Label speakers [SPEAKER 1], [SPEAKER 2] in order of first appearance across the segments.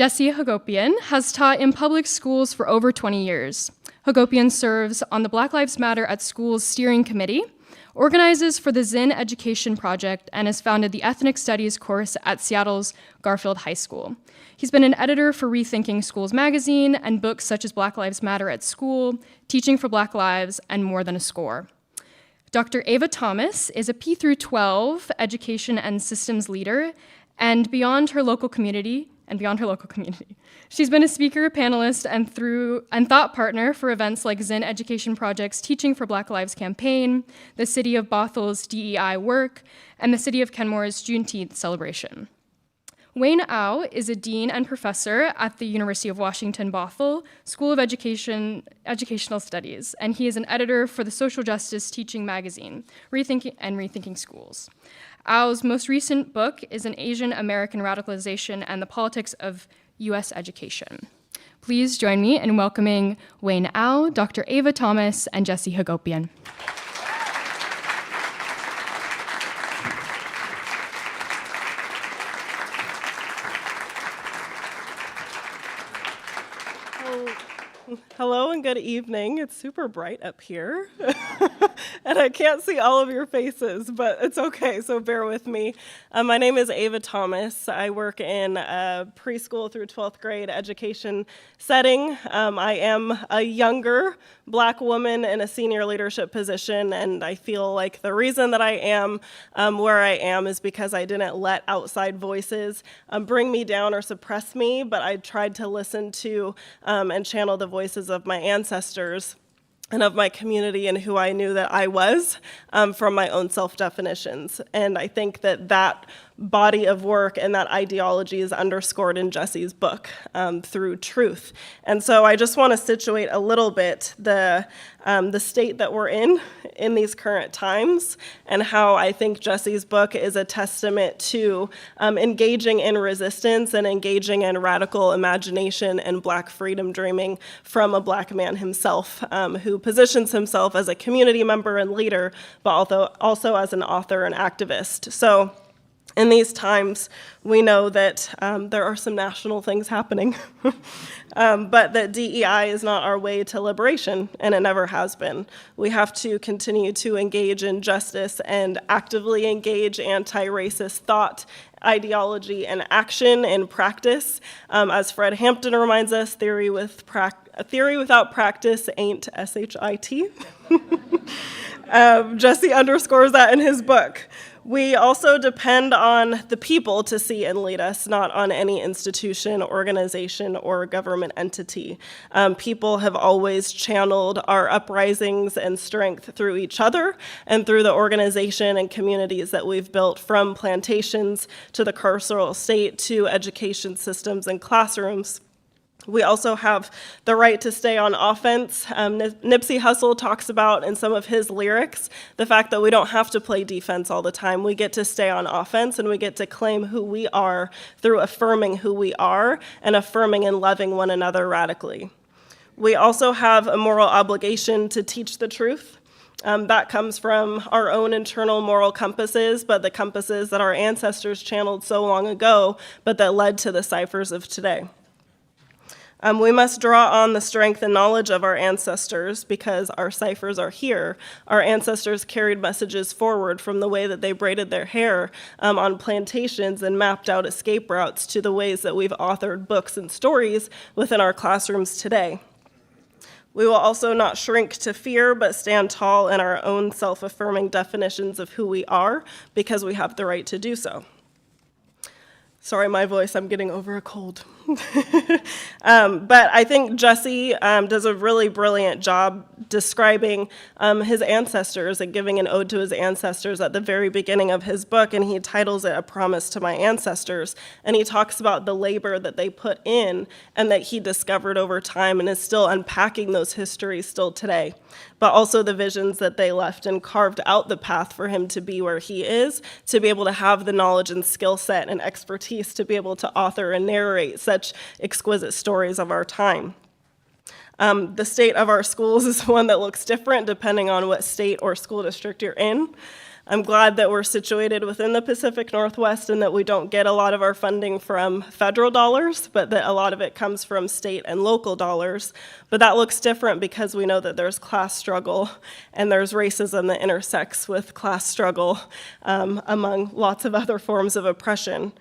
[SPEAKER 1] Jesse Hagopian has taught in public schools for over 20 years. Hagopian serves on the Black Lives Matter at Schools Steering Committee, organizes for the Zinn Education Project, and has founded the Ethnic Studies course at Seattle's Garfield High School. He's been an editor for Rethinking Schools magazine and books such as Black Lives Matter at School, Teaching for Black Lives, and More Than a Score. Dr. Ayva Thomas is a P-12 education and systems leader, and beyond her local community. She's been a speaker, panelist, and thought partner for events like Zinn Education Project's Teaching for Black Lives campaign, the City of Bothel's DEI work, and the City of Kenmore's Juneteenth celebration. Wayne Au is a dean and professor at the University of Washington Bothell School of Educational Studies, and he is an editor for the social justice teaching magazine, Rethinking Schools. Au's most recent book is An Asian American Radicalization and the Politics of U.S. Education. Please join me in welcoming Wayne Au, Dr. Ayva Thomas, and Jesse Hagopian.
[SPEAKER 2] Hello and good evening. It's super bright up here, and I can't see all of your faces, but it's okay, so bear with me. My name is Ayva Thomas. I work in a preschool through 12th grade education setting. I am a younger Black woman in a senior leadership position, and I feel like the reason that I am where I am is because I didn't let outside voices bring me down or suppress me, but I tried to listen to and channel the voices of my ancestors and of my community and who I knew that I was from my own self-definitions. And I think that that body of work and that ideology is underscored in Jesse's book through truth. And so I just want to situate a little bit the state that we're in these current times, and how I think Jesse's book is a testament to engaging in resistance and engaging in radical imagination and Black freedom dreaming from a Black man himself, who positions himself as a community member and leader, but also as an author and activist. So in these times, we know that there are some national things happening, but that DEI is not our way to liberation, and it never has been. We have to continue to engage in justice and actively engage anti-racist thought, ideology, and action and practice. As Fred Hampton reminds us, theory without practice ain't S-H-I-T. Jesse underscores that in his book. We also depend on the people to see and lead us, not on any institution, organization, or government entity. People have always channeled our uprisings and strength through each other and through the organization and communities that we've built, from plantations to the carceral state to education systems and classrooms. We also have the right to stay on offense. Nipsey Hussle talks about in some of his lyrics the fact that we don't have to play defense all the time. We get to stay on offense, and we get to claim who we are through affirming who we are and affirming and loving one another radically. We also have a moral obligation to teach the truth. That comes from our own internal moral compasses, but the compasses that our ancestors channeled so long ago, but that led to the ciphers of today. We must draw on the strength and knowledge of our ancestors because our ciphers are here. Our ancestors carried messages forward from the way that they braided their hair on plantations and mapped out escape routes to the ways that we've authored books and stories within our classrooms today. We will also not shrink to fear, but stand tall in our own self-affirming definitions of who we are because we have the right to do so. Sorry, my voice, I'm getting over a cold. But I think Jesse does a really brilliant job describing his ancestors and giving an ode to his ancestors at the very beginning of his book, and he titles it A Promise to My Ancestors. And he talks about the labor that they put in and that he discovered over time and is still unpacking those histories still today, but also the visions that they left and carved out the path for him to be where he is, to be able to have the knowledge and skill set and expertise to be able to author and narrate such exquisite stories of our time. The state of our schools is one that looks different depending on what state or school district you're in. I'm glad that we're situated within the Pacific Northwest and that we don't get a lot of our funding from federal dollars, but that a lot of it comes from state and local dollars. But that looks different because we know that there's class struggle and there's racism that intersects with class struggle among lots of other forms of oppression.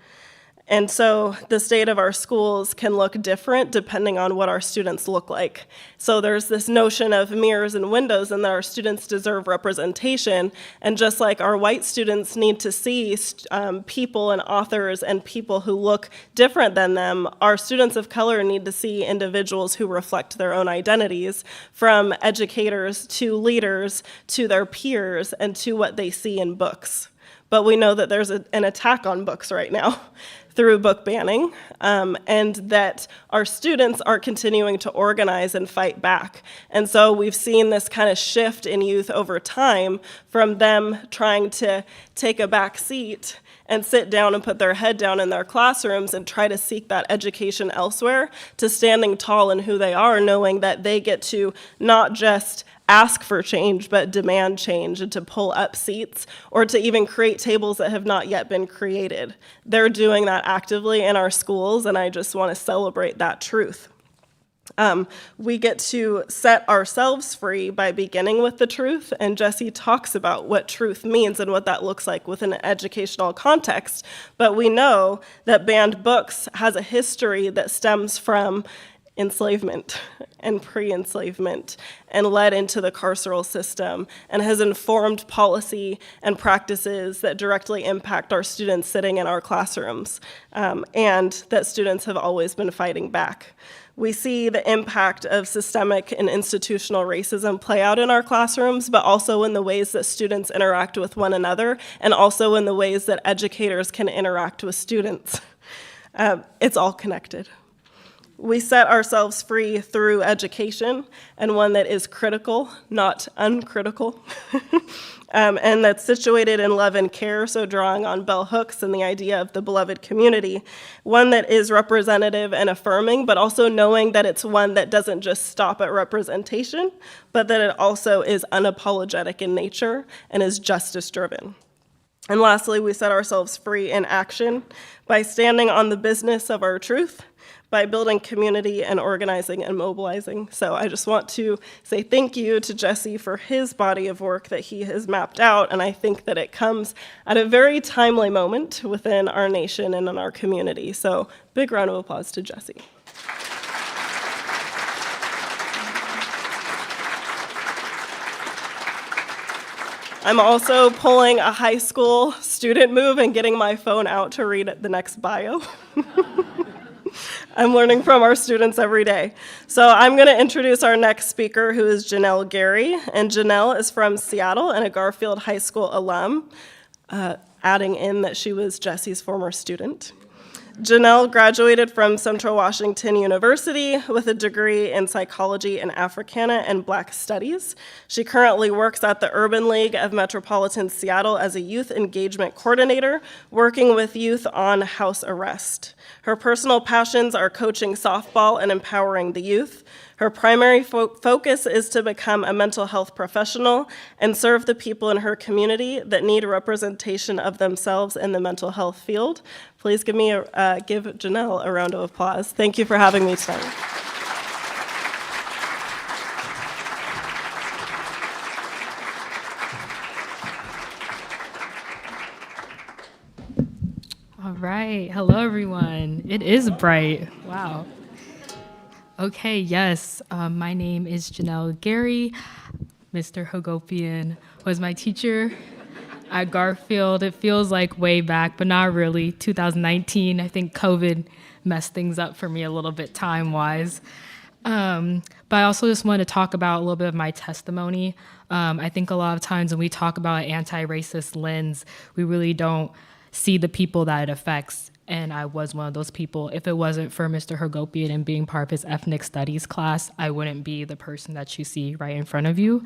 [SPEAKER 2] And so the state of our schools can look different depending on what our students look like. So there's this notion of mirrors and windows and that our students deserve representation. And just like our white students need to see people and authors and people who look different than them, our students of color need to see individuals who reflect their own identities, from educators to leaders to their peers and to what they see in books. But we know that there's an attack on books right now through book banning, and that our students are continuing to organize and fight back. And so we've seen this kind of shift in youth over time from them trying to take a back seat and sit down and put their head down in their classrooms and try to seek that education elsewhere, to standing tall in who they are, knowing that they get to not just ask for change, but demand change, and to pull up seats or to even create tables that have not yet been created. They're doing that actively in our schools, and I just want to celebrate that truth. We get to set ourselves free by beginning with the truth, and Jesse talks about what truth means and what that looks like within an educational context. But we know that banned books has a history that stems from enslavement and pre-enslavement and led into the carceral system and has informed policy and practices that directly impact our students sitting in our classrooms, and that students have always been fighting back. We see the impact of systemic and institutional racism play out in our classrooms, but also in the ways that students interact with one another, and also in the ways that educators can interact with students. It's all connected. We set ourselves free through education, and one that is critical, not uncritical, and that's situated in love and care, so drawing on bell hooks and the idea of the beloved community. One that is representative and affirming, but also knowing that it's one that doesn't just stop at representation, but that it also is unapologetic in nature and is justice-driven. And lastly, we set ourselves free in action by standing on the business of our truth, by building community and organizing and mobilizing. So I just want to say thank you to Jesse for his body of work that he has mapped out, and I think that it comes at a very timely moment within our nation and in our community. So big round of applause to Jesse. I'm also pulling a high school student move and getting my phone out to read the next bio. I'm learning from our students every day. So I'm going to introduce our next speaker, who is Janelle Gary. And Janelle is from Seattle and a Garfield High School alum, adding in that she was Jesse's former student. Janelle graduated from Central Washington University with a degree in psychology and Africana and Black studies. She currently works at the Urban League of Metropolitan Seattle as a youth engagement coordinator, working with youth on house arrest. Her personal passions are coaching softball and empowering the youth. Her primary focus is to become a mental health professional and serve the people in her community that need representation of themselves in the mental health field. Please give Janelle a round of applause. Thank you for having me tonight.
[SPEAKER 3] All right. Hello, everyone. It is bright. Wow. Okay, yes. My name is Janelle Gary. Mr. Hagopian was my teacher at Garfield. It feels like way back, but not really. 2019, I think COVID messed things up for me a little bit time-wise. But I also just want to talk about a little bit of my testimony. I think a lot of times when we talk about an anti-racist lens, we really don't see the people that it affects. And I was one of those people. If it wasn't for Mr. Hagopian and being part of his ethnic studies class, I wouldn't be the person that you see right in front of you.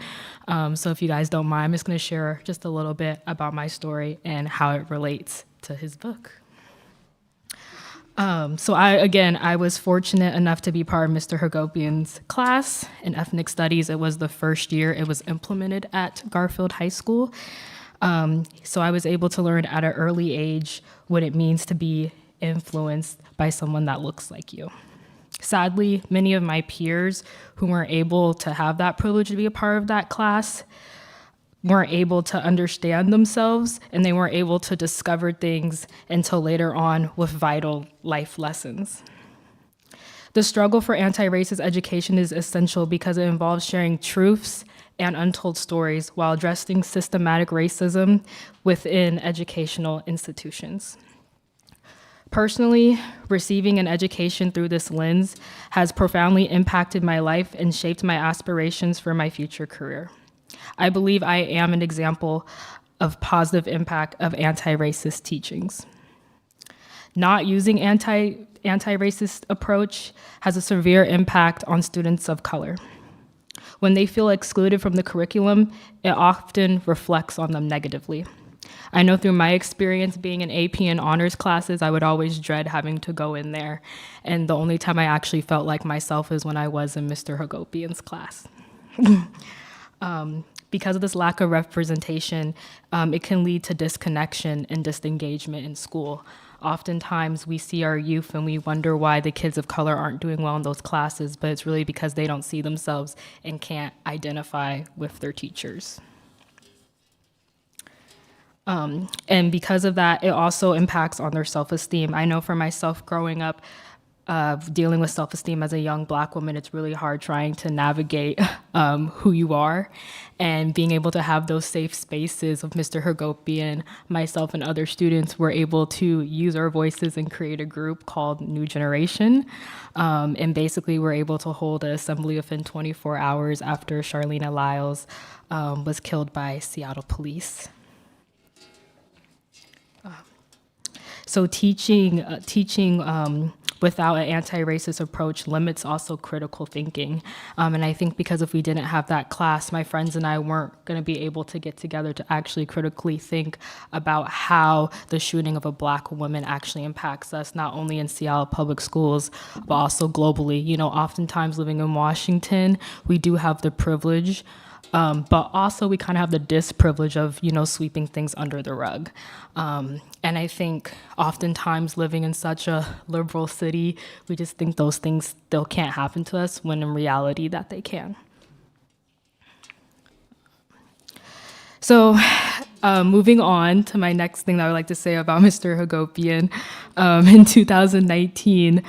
[SPEAKER 3] So if you guys don't mind, I'm just going to share just a little bit about my story and how it relates to his book. So I was fortunate enough to be part of Mr. Hagopian's class in ethnic studies. It was the first year it was implemented at Garfield High School. So I was able to learn at an early age what it means to be influenced by someone that looks like you. Sadly, many of my peers who weren't able to have that privilege to be a part of that class weren't able to understand themselves, and they weren't able to discover things until later on with vital life lessons. The struggle for anti-racist education is essential because it involves sharing truths and untold stories while addressing systematic racism within educational institutions. Personally, receiving an education through this lens has profoundly impacted my life and shaped my aspirations for my future career. I believe I am an example of positive impact of anti-racist teachings. Not using anti-racist approach has a severe impact on students of color. When they feel excluded from the curriculum, it often reflects on them negatively. I know through my experience being in AP and honors classes, I would always dread having to go in there. And the only time I actually felt like myself is when I was in Mr. Hagopian's class. Because of this lack of representation, it can lead to disconnection and disengagement in school. Oftentimes we see our youth and we wonder why the kids of color aren't doing well in those classes, but it's really because they don't see themselves and can't identify with their teachers. And because of that, it also impacts on their self-esteem. I know for myself growing up, dealing with self-esteem as a young Black woman, it's really hard trying to navigate who you are, and being able to have those safe spaces of Mr. Hagopian, myself and other students were able to use our voices and create a group called New Generation. And basically we're able to hold an assembly within 24 hours after Charlena Lyles was killed by Seattle police. So teaching without an anti-racist approach limits also critical thinking. And I think because if we didn't have that class, my friends and I weren't going to be able to get together to actually critically think about how the shooting of a Black woman actually impacts us, not only in Seattle public schools, but also globally. You know, oftentimes living in Washington, we do have the privilege, but also we kind of have the disprivilege of, you know, sweeping things under the rug. And I think oftentimes living in such a liberal city, we just think those things still can't happen to us, when in reality that they can. So moving on to my next thing that I would like to say about Mr. Hagopian. In 2019,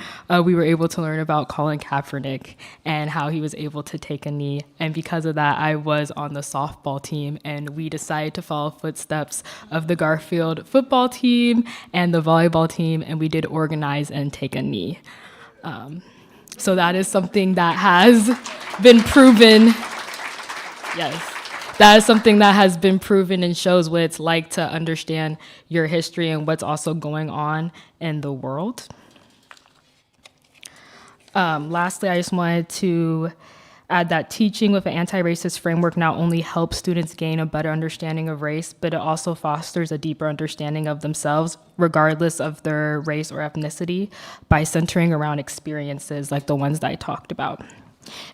[SPEAKER 3] we were able to learn about Colin Kaepernick and how he was able to take a knee. And because of that, I was on the softball team, and we decided to follow footsteps of the Garfield football team and the volleyball team, and we did organize and take a knee. So that is something that has been proven. Yes. That is something that has been proven and shows what it's like to understand your history and what's also going on in the world. Lastly, I just wanted to add that teaching with an anti-racist framework not only helps students gain a better understanding of race, but it also fosters a deeper understanding of themselves, regardless of their race or ethnicity, by centering around experiences like the ones that I talked about.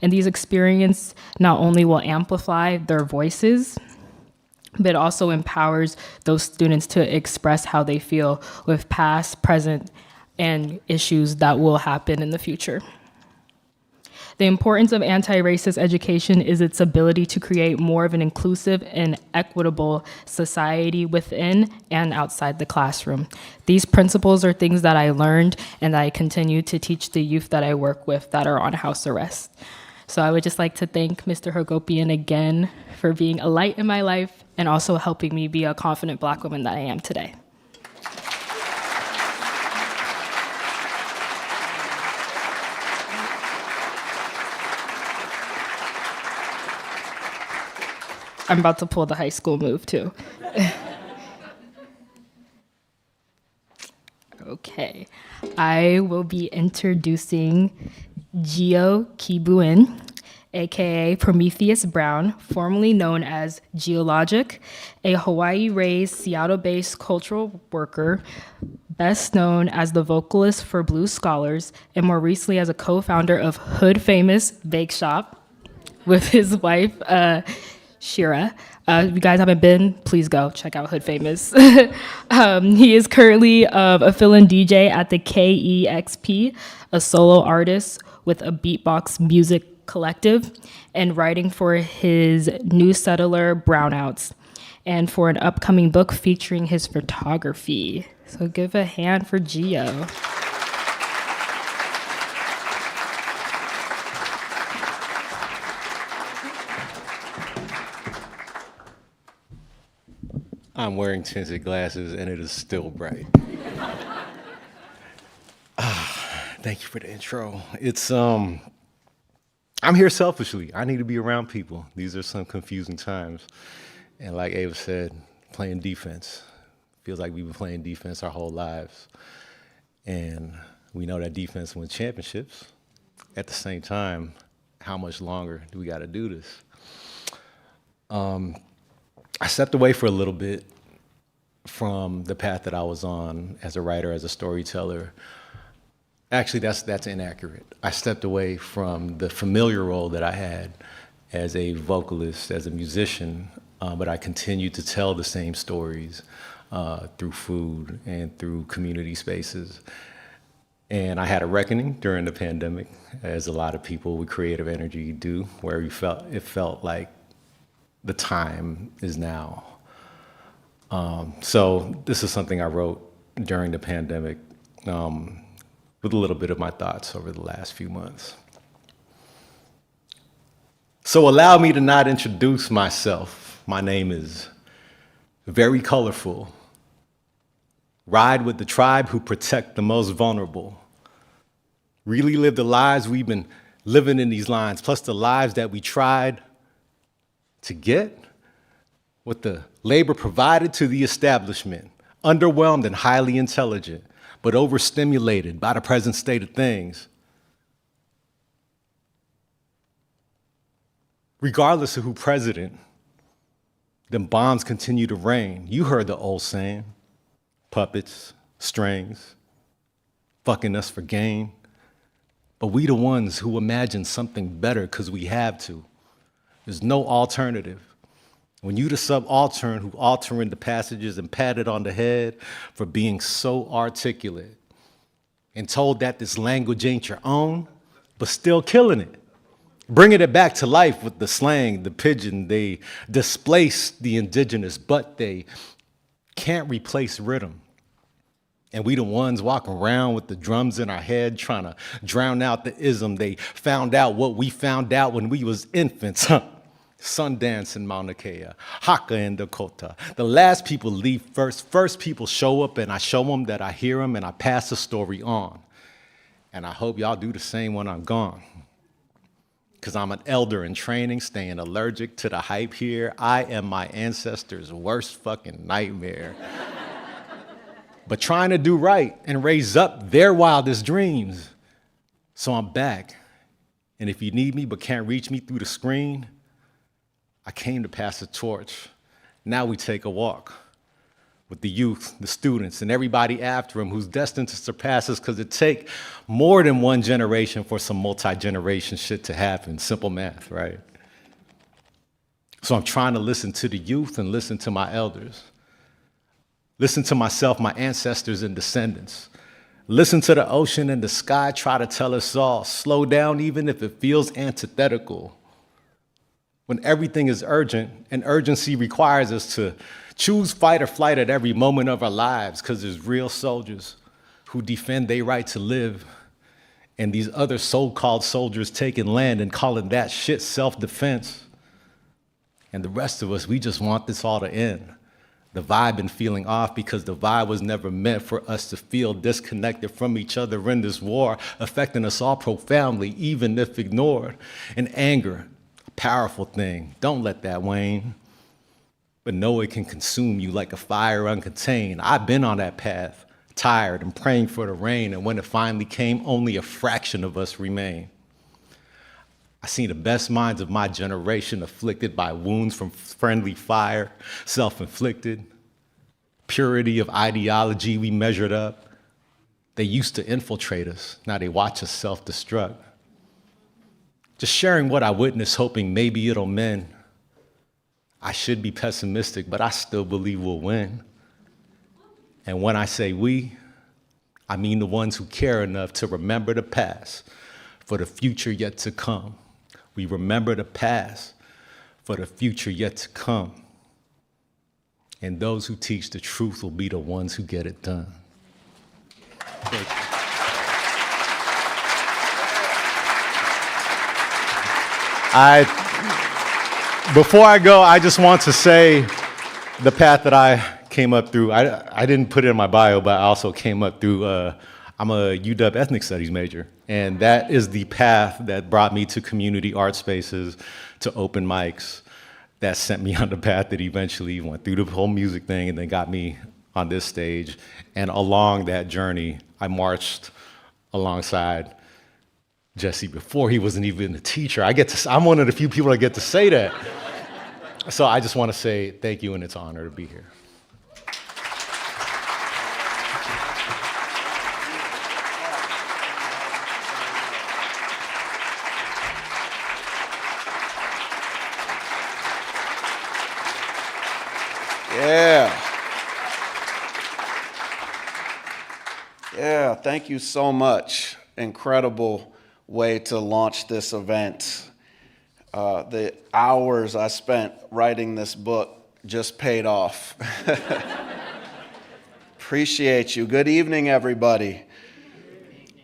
[SPEAKER 3] And these experiences not only will amplify their voices, but also empowers those students to express how they feel with past, present, and issues that will happen in the future. The importance of anti-racist education is its ability to create more of an inclusive and equitable society within and outside the classroom. These principles are things that I learned and that I continue to teach the youth that I work with that are on house arrest. So I would just like to thank Mr. Hagopian again for being a light in my life and also helping me be a confident Black woman that I am today. I'm about to pull the high school move too. Okay, I will be introducing Geo Kibuin, aka Prometheus Brown, formerly known as Geologic, a Hawaii-raised, Seattle-based cultural worker, best known as the vocalist for Blues Scholars, and more recently as a co-founder of Hood Famous Bake Shop with his wife, Shira. If you guys haven't been, please go check out Hood Famous. He is currently a fill-in DJ at the KEXP, a solo artist with a beatbox music collective, and writing for his New Settler Brownouts, and for an upcoming book featuring his photography. So give a hand for Gio.
[SPEAKER 4] I'm wearing tinted glasses and it is still bright. Thank you for the intro. I'm here selfishly. I need to be around people. These are some confusing times. And like Ayva said, playing defense. Feels like we've been playing defense our whole lives. And we know that defense wins championships. At the same time, how much longer do we got to do this? I stepped away for a little bit from the path that I was on as a writer, as a storyteller. Actually, that's inaccurate. I stepped away from the familiar role that I had as a vocalist, as a musician, but I continued to tell the same stories through food and through community spaces. And I had a reckoning during the pandemic, as a lot of people with creative energy do, where it felt like the time is now. So this is something I wrote during the pandemic with a little bit of my thoughts over the last few months. So allow me to not introduce myself. My name is very colorful. Ride with the tribe who protect the most vulnerable. Really live the lives we've been living in these lines, plus the lives that we tried to get what the labor provided to the establishment, underwhelmed and highly intelligent, but overstimulated by the present state of things. Regardless of who president, them bombs continue to rain. You heard the old saying, puppets, strings, fucking us for gain. But we the ones who imagine something better because we have to. There's no alternative. When you the subaltern who altering the passages and patted on the head for being so articulate and told that this language ain't your own, but still killing it. Bringing it back to life with the slang, the pidgin, they displace the indigenous, but they can't replace rhythm. And we the ones walking around with the drums in our head trying to drown out the ism. They found out what we found out when we was infants, huh? Sundance in Mauna Kea, Haka in Dakota. The last people leave first. First people show up and I show them that I hear them and I pass the story on. And I hope y'all do the same when I'm gone. Because I'm an elder in training, staying allergic to the hype here. I am my ancestors' worst fucking nightmare. But trying to do right and raise up their wildest dreams. So I'm back. And if you need me but can't reach me through the screen, I came to pass the torch. Now we take a walk with the youth, the students, and everybody after them who's destined to surpass us because it take more than one generation for some multi-generation shit to happen. Simple math, right? So I'm trying to listen to the youth and listen to my elders. Listen to myself, my ancestors and descendants. Listen to the ocean and the sky try to tell us all, slow down even if it feels antithetical. When everything is urgent and urgency requires us to choose fight or flight at every moment of our lives because there's real soldiers who defend their right to live and these other so-called soldiers taking land and calling that shit self-defense. And the rest of us, we just want this all to end. The vibe been feeling off because the vibe was never meant for us to feel disconnected from each other in this war, affecting us all profoundly, even if ignored. And anger, a powerful thing. Don't let that wane. But know it can consume you like a fire uncontained. I've been on that path, tired and praying for the rain, and when it finally came, only a fraction of us remained. I seen the best minds of my generation afflicted by wounds from friendly fire, self-inflicted. Purity of ideology we measured up. They used to infiltrate us, now they watch us self-destruct. Just sharing what I witnessed, hoping maybe it'll mend. I should be pessimistic, but I still believe we'll win. And when I say we, I mean the ones who care enough to remember the past for the future yet to come. We remember the past for the future yet to come. And those who teach the truth will be the ones who get it done. Thank you. Before I go, I just want to say the path that I came up through. I didn't put it in my bio, but I also came up through, I'm a UW ethnic studies major. And that is the path that brought me to community art spaces, to open mics, that sent me on the path that eventually went through the whole music thing and then got me on this stage. And along that journey, I marched alongside Jesse before he wasn't even a teacher. I'm one of the few people that get to say that. So I just want to say thank you, and it's an honor to be here.
[SPEAKER 5] Yeah, thank you so much. Incredible way to launch this event. The hours I spent writing this book just paid off. Appreciate you. Good evening, everybody.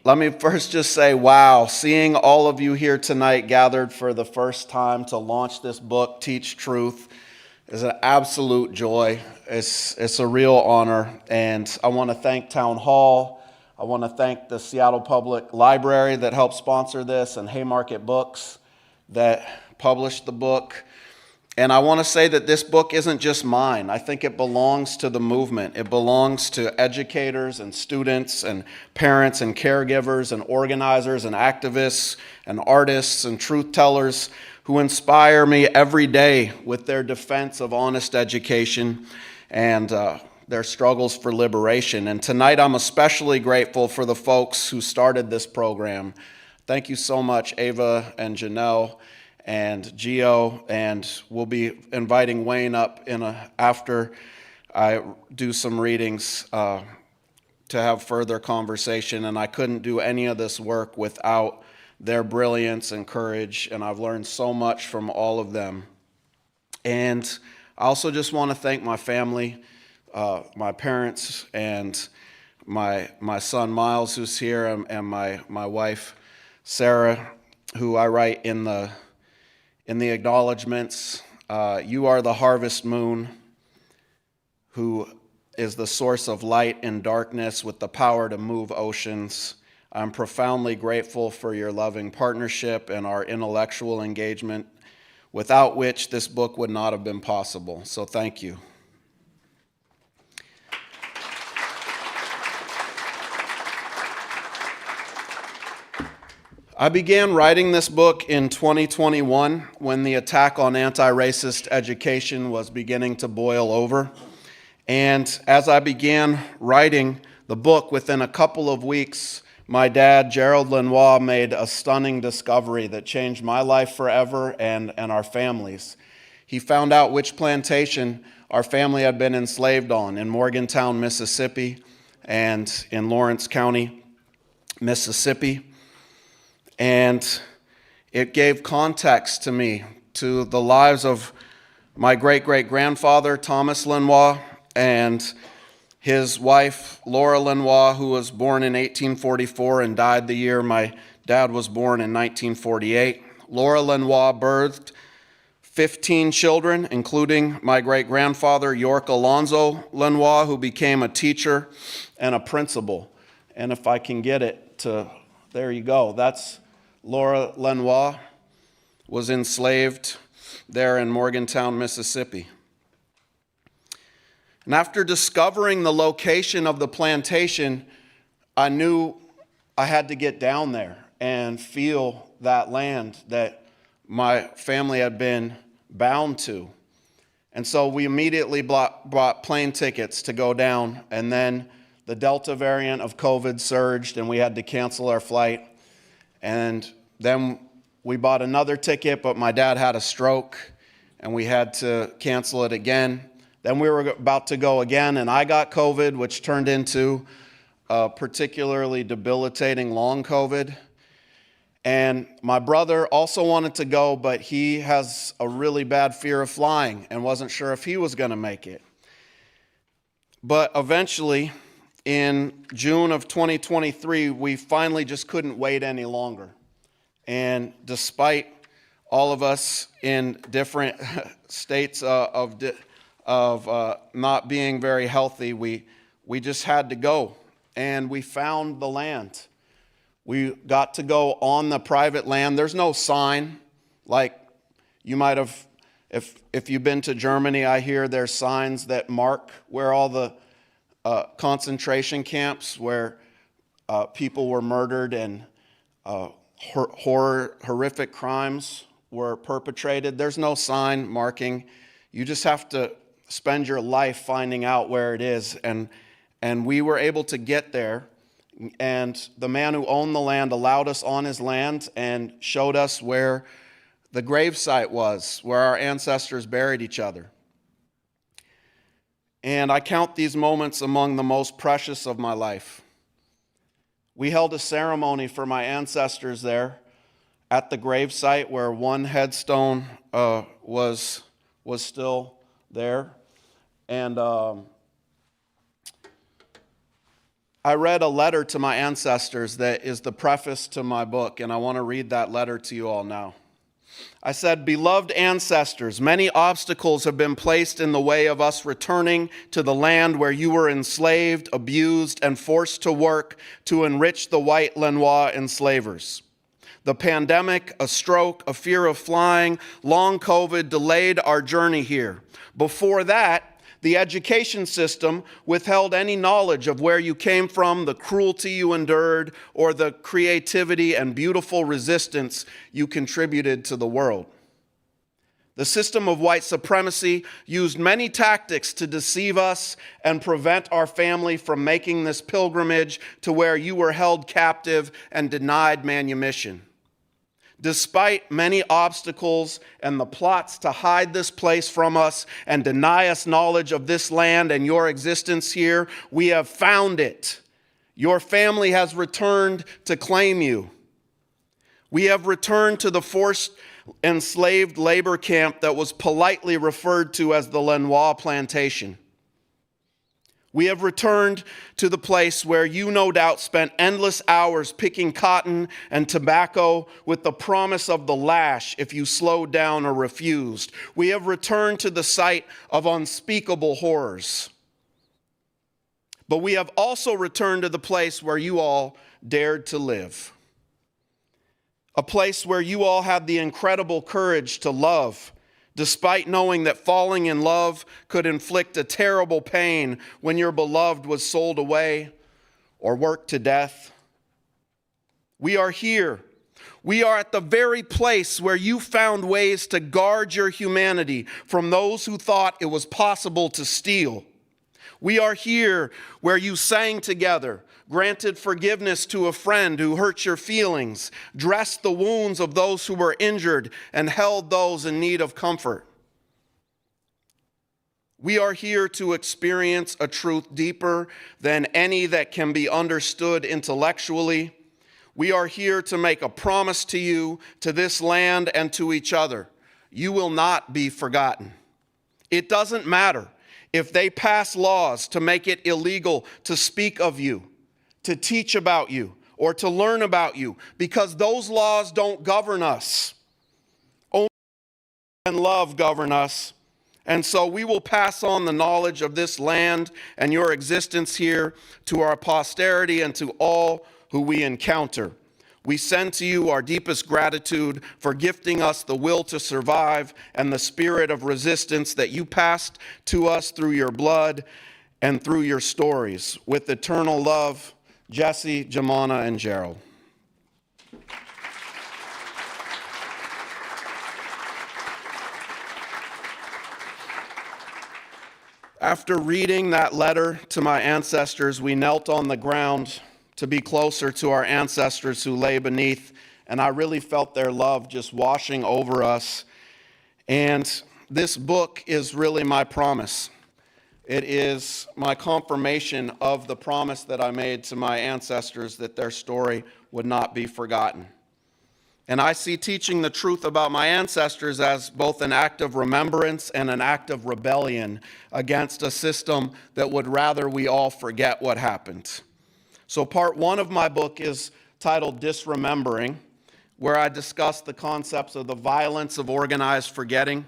[SPEAKER 5] Let me first just say, wow, seeing all of you here tonight gathered for the first time to launch this book, Teach Truth, is an absolute joy. It's a real honor. And I want to thank Town Hall. I want to thank the Seattle Public Library that helped sponsor this, and Haymarket Books that published the book. And I want to say that this book isn't just mine. I think it belongs to the movement. It belongs to educators and students and parents and caregivers and organizers and activists and artists and truth tellers who inspire me every day with their defense of honest education and their struggles for liberation. And tonight I'm especially grateful for the folks who started this program. Thank you so much, Ayva and Janelle and Gio, and we'll be inviting Wayne up after I do some readings to have further conversation. And I couldn't do any of this work without their brilliance and courage, and I've learned so much from all of them. And I also just want to thank my family, my parents, and my son Miles, who's here, and my wife Sarah, who I write in the acknowledgments. You are the harvest moon, who is the source of light in darkness with the power to move oceans. I'm profoundly grateful for your loving partnership and our intellectual engagement, without which this book would not have been possible. So thank you. I began writing this book in 2021 when the attack on anti-racist education was beginning to boil over. And as I began writing the book, within a couple of weeks, my dad, Gerald Lenoir, made a stunning discovery that changed my life forever and our family's. He found out which plantation our family had been enslaved on in Morgantown, Mississippi, and in Lawrence County, Mississippi. And it gave context to me, to the lives of my great-great-grandfather, Thomas Lenoir, and his wife, Laura Lenoir, who was born in 1844 and died the year my dad was born in 1948. Laura Lenoir birthed 15 children, including my great-grandfather, York Alonzo Lenoir, who became a teacher and a principal. And if I can get it to, there you go, that's Laura Lenoir, was enslaved there in Morgantown, Mississippi. And after discovering the location of the plantation, I knew I had to get down there and feel that land that my family had been bound to. And so we immediately bought plane tickets to go down, and then the Delta variant of COVID surged and we had to cancel our flight. And then we bought another ticket, but my dad had a stroke and we had to cancel it again. Then we were about to go again, and I got COVID, which turned into particularly debilitating long COVID. And my brother also wanted to go, but he has a really bad fear of flying and wasn't sure if he was going to make it. But eventually, in June of 2023, we finally just couldn't wait any longer. And despite all of us in different states of not being very healthy, we just had to go. And we found the land. We got to go on the private land. There's no sign like you might have, if you've been to Germany, I hear there's signs that mark where all the concentration camps where people were murdered and horrific crimes were perpetrated. There's no sign marking. You just have to spend your life finding out where it is. And we were able to get there. And the man who owned the land allowed us on his land and showed us where the gravesite was, where our ancestors buried each other. And I count these moments among the most precious of my life. We held a ceremony for my ancestors there at the gravesite where one headstone was still there. And I read a letter to my ancestors that is the preface to my book, and I want to read that letter to you all now. I said, "Beloved ancestors, many obstacles have been placed in the way of us returning to the land where you were enslaved, abused, and forced to work to enrich the white Lenoir enslavers. The pandemic, a stroke, a fear of flying, long COVID delayed our journey here. Before that, the education system withheld any knowledge of where you came from, the cruelty you endured, or the creativity and beautiful resistance you contributed to the world. The system of white supremacy used many tactics to deceive us and prevent our family from making this pilgrimage to where you were held captive and denied manumission. Despite many obstacles and the plots to hide this place from us and deny us knowledge of this land and your existence here, we have found it. Your family has returned to claim you. We have returned to the forced enslaved labor camp that was politely referred to as the Lenoir Plantation. We have returned to the place where you no doubt spent endless hours picking cotton and tobacco with the promise of the lash if you slowed down or refused. We have returned to the site of unspeakable horrors. But we have also returned to the place where you all dared to live. A place where you all had the incredible courage to love, despite knowing that falling in love could inflict a terrible pain when your beloved was sold away or worked to death. We are here. We are at the very place where you found ways to guard your humanity from those who thought it was possible to steal. We are here where you sang together, granted forgiveness to a friend who hurt your feelings, dressed the wounds of those who were injured, and held those in need of comfort. We are here to experience a truth deeper than any that can be understood intellectually. We are here to make a promise to you, to this land, and to each other. You will not be forgotten. It doesn't matter if they pass laws to make it illegal to speak of you, to teach about you, or to learn about you, because those laws don't govern us. Only and love govern us. And so we will pass on the knowledge of this land and your existence here to our posterity and to all who we encounter. We send to you our deepest gratitude for gifting us the will to survive and the spirit of resistance that you passed to us through your blood and through your stories. With eternal love, Jesse, Jamana, and Gerald. After reading that letter to my ancestors, we knelt on the ground to be closer to our ancestors who lay beneath, and I really felt their love just washing over us. And this book is really my promise. It is my confirmation of the promise that I made to my ancestors that their story would not be forgotten. And I see teaching the truth about my ancestors as both an act of remembrance and an act of rebellion against a system that would rather we all forget what happened. So part one of my book is titled Disremembering, where I discuss the concepts of the violence of organized forgetting,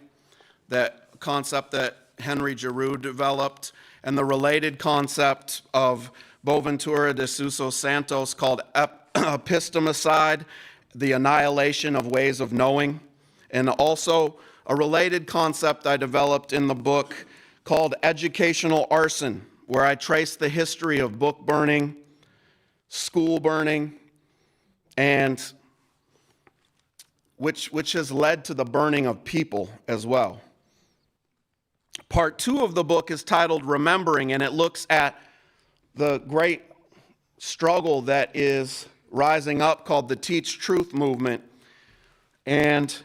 [SPEAKER 5] that concept that Henry Giroux developed, and the related concept of Boaventura de Sousa Santos called epistemicide, the annihilation of ways of knowing, and also a related concept I developed in the book called educational arson, where I trace the history of book burning, school burning, and which has led to the burning of people as well. Part two of the book is titled Remembering, and it looks at the great struggle that is rising up called the Teach Truth movement. And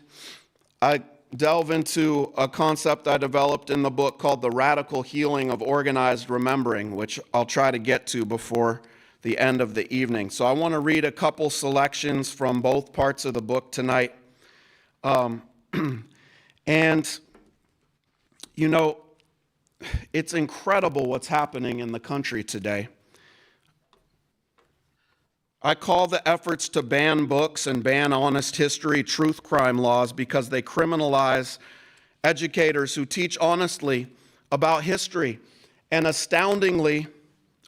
[SPEAKER 5] I delve into a concept I developed in the book called the radical healing of organized remembering, which I'll try to get to before the end of the evening. So I want to read a couple selections from both parts of the book tonight. And, you know, it's incredible what's happening in the country today. I call the efforts to ban books and ban honest history truth crime laws because they criminalize educators who teach honestly about history. And astoundingly,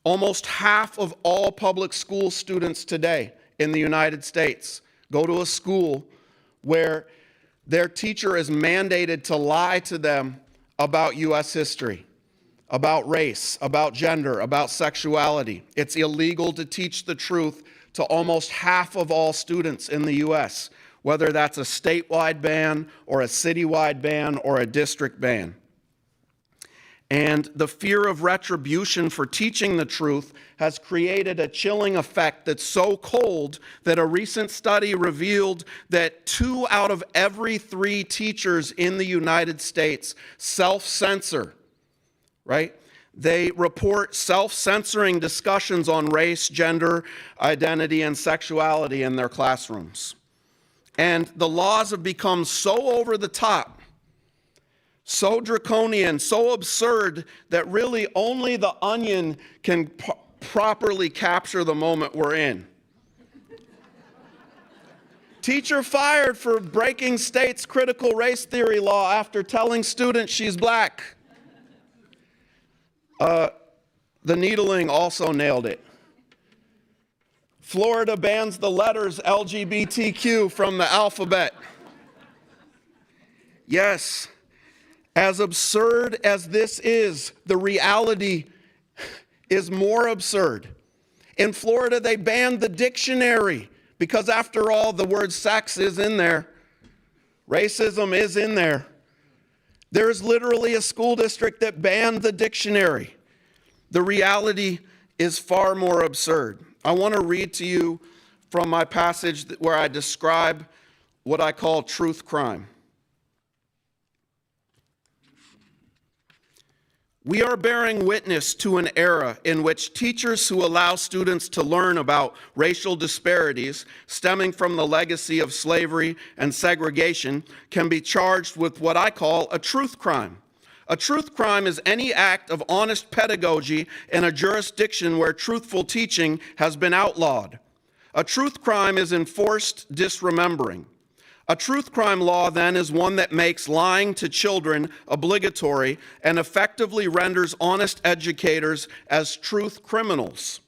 [SPEAKER 5] almost half of all public school students today in the United States go to a school where their teacher is mandated to lie to them about U.S. history, about race, about gender, about sexuality. It's illegal to teach the truth to almost half of all students in the U.S., whether that's a statewide ban or a citywide ban or a district ban. And the fear of retribution for teaching the truth has created a chilling effect that's so cold that a recent study revealed that 2 out of every 3 teachers in the United States self-censor, right? They report self-censoring discussions on race, gender, identity, and sexuality in their classrooms. And the laws have become so over the top, so draconian, so absurd that really only the Onion can properly capture the moment we're in. Teacher fired for breaking state's critical race theory law after telling students she's black. The Needling also nailed it. Florida bans the letters LGBTQ from the alphabet. Yes, as absurd as this is, the reality is more absurd. In Florida, they banned the dictionary because, after all, the word sex is in there. Racism is in there. There is literally a school district that banned the dictionary. The reality is far more absurd. I want to read to you from my passage where I describe what I call truth crime. We are bearing witness to an era in which teachers who allow students to learn about racial disparities stemming from the legacy of slavery and segregation can be charged with what I call a truth crime. A truth crime is any act of honest pedagogy in a jurisdiction where truthful teaching has been outlawed. A truth crime is enforced disremembering. A truth crime law, then, is one that makes lying to children obligatory and effectively renders honest educators as truth criminals.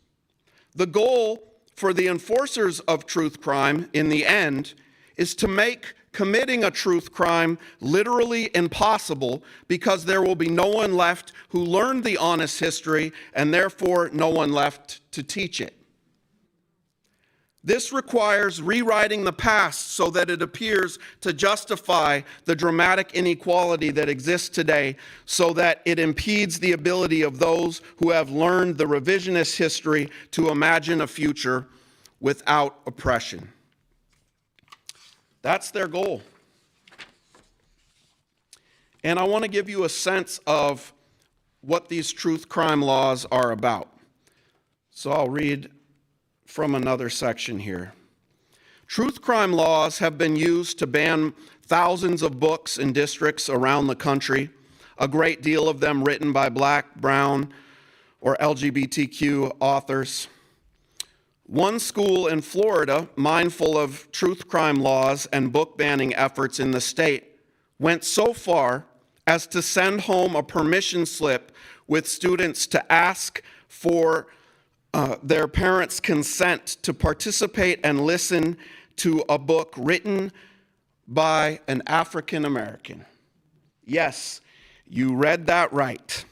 [SPEAKER 5] The goal for the enforcers of truth crime, in the end, is to make committing a truth crime literally impossible because there will be no one left who learned the honest history and therefore no one left to teach it. This requires rewriting the past so that it appears to justify the dramatic inequality that exists today, so that it impedes the ability of those who have learned the revisionist history to imagine a future without oppression. That's their goal. And I want to give you a sense of what these truth crime laws are about. So I'll read from another section here. Truth crime laws have been used to ban thousands of books in districts around the country, a great deal of them written by Black, brown, or LGBTQ authors. One school in Florida, mindful of truth crime laws and book banning efforts in the state, went so far as to send home a permission slip with students to ask for their parents' consent to participate and listen to a book written by an African American. Yes, you read that right.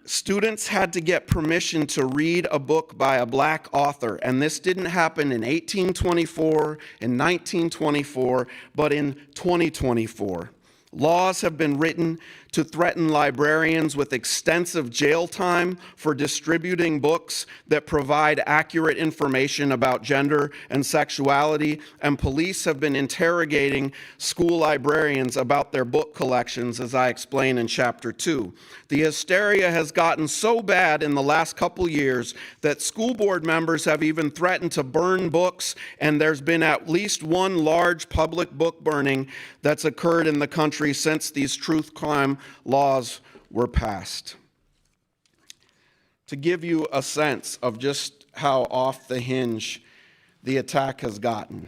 [SPEAKER 5] Students had to get permission to read a book by a Black author, and this didn't happen in 1824, in 1924, but in 2024. Laws have been written to threaten librarians with extensive jail time for distributing books that provide accurate information about gender and sexuality, and police have been interrogating school librarians about their book collections, as I explain in Chapter 2. The hysteria has gotten so bad in the last couple years that school board members have even threatened to burn books, and there's been at least one large public book burning that's occurred in the country since these truth crime laws were passed. To give you a sense of just how off the hinge the attack has gotten.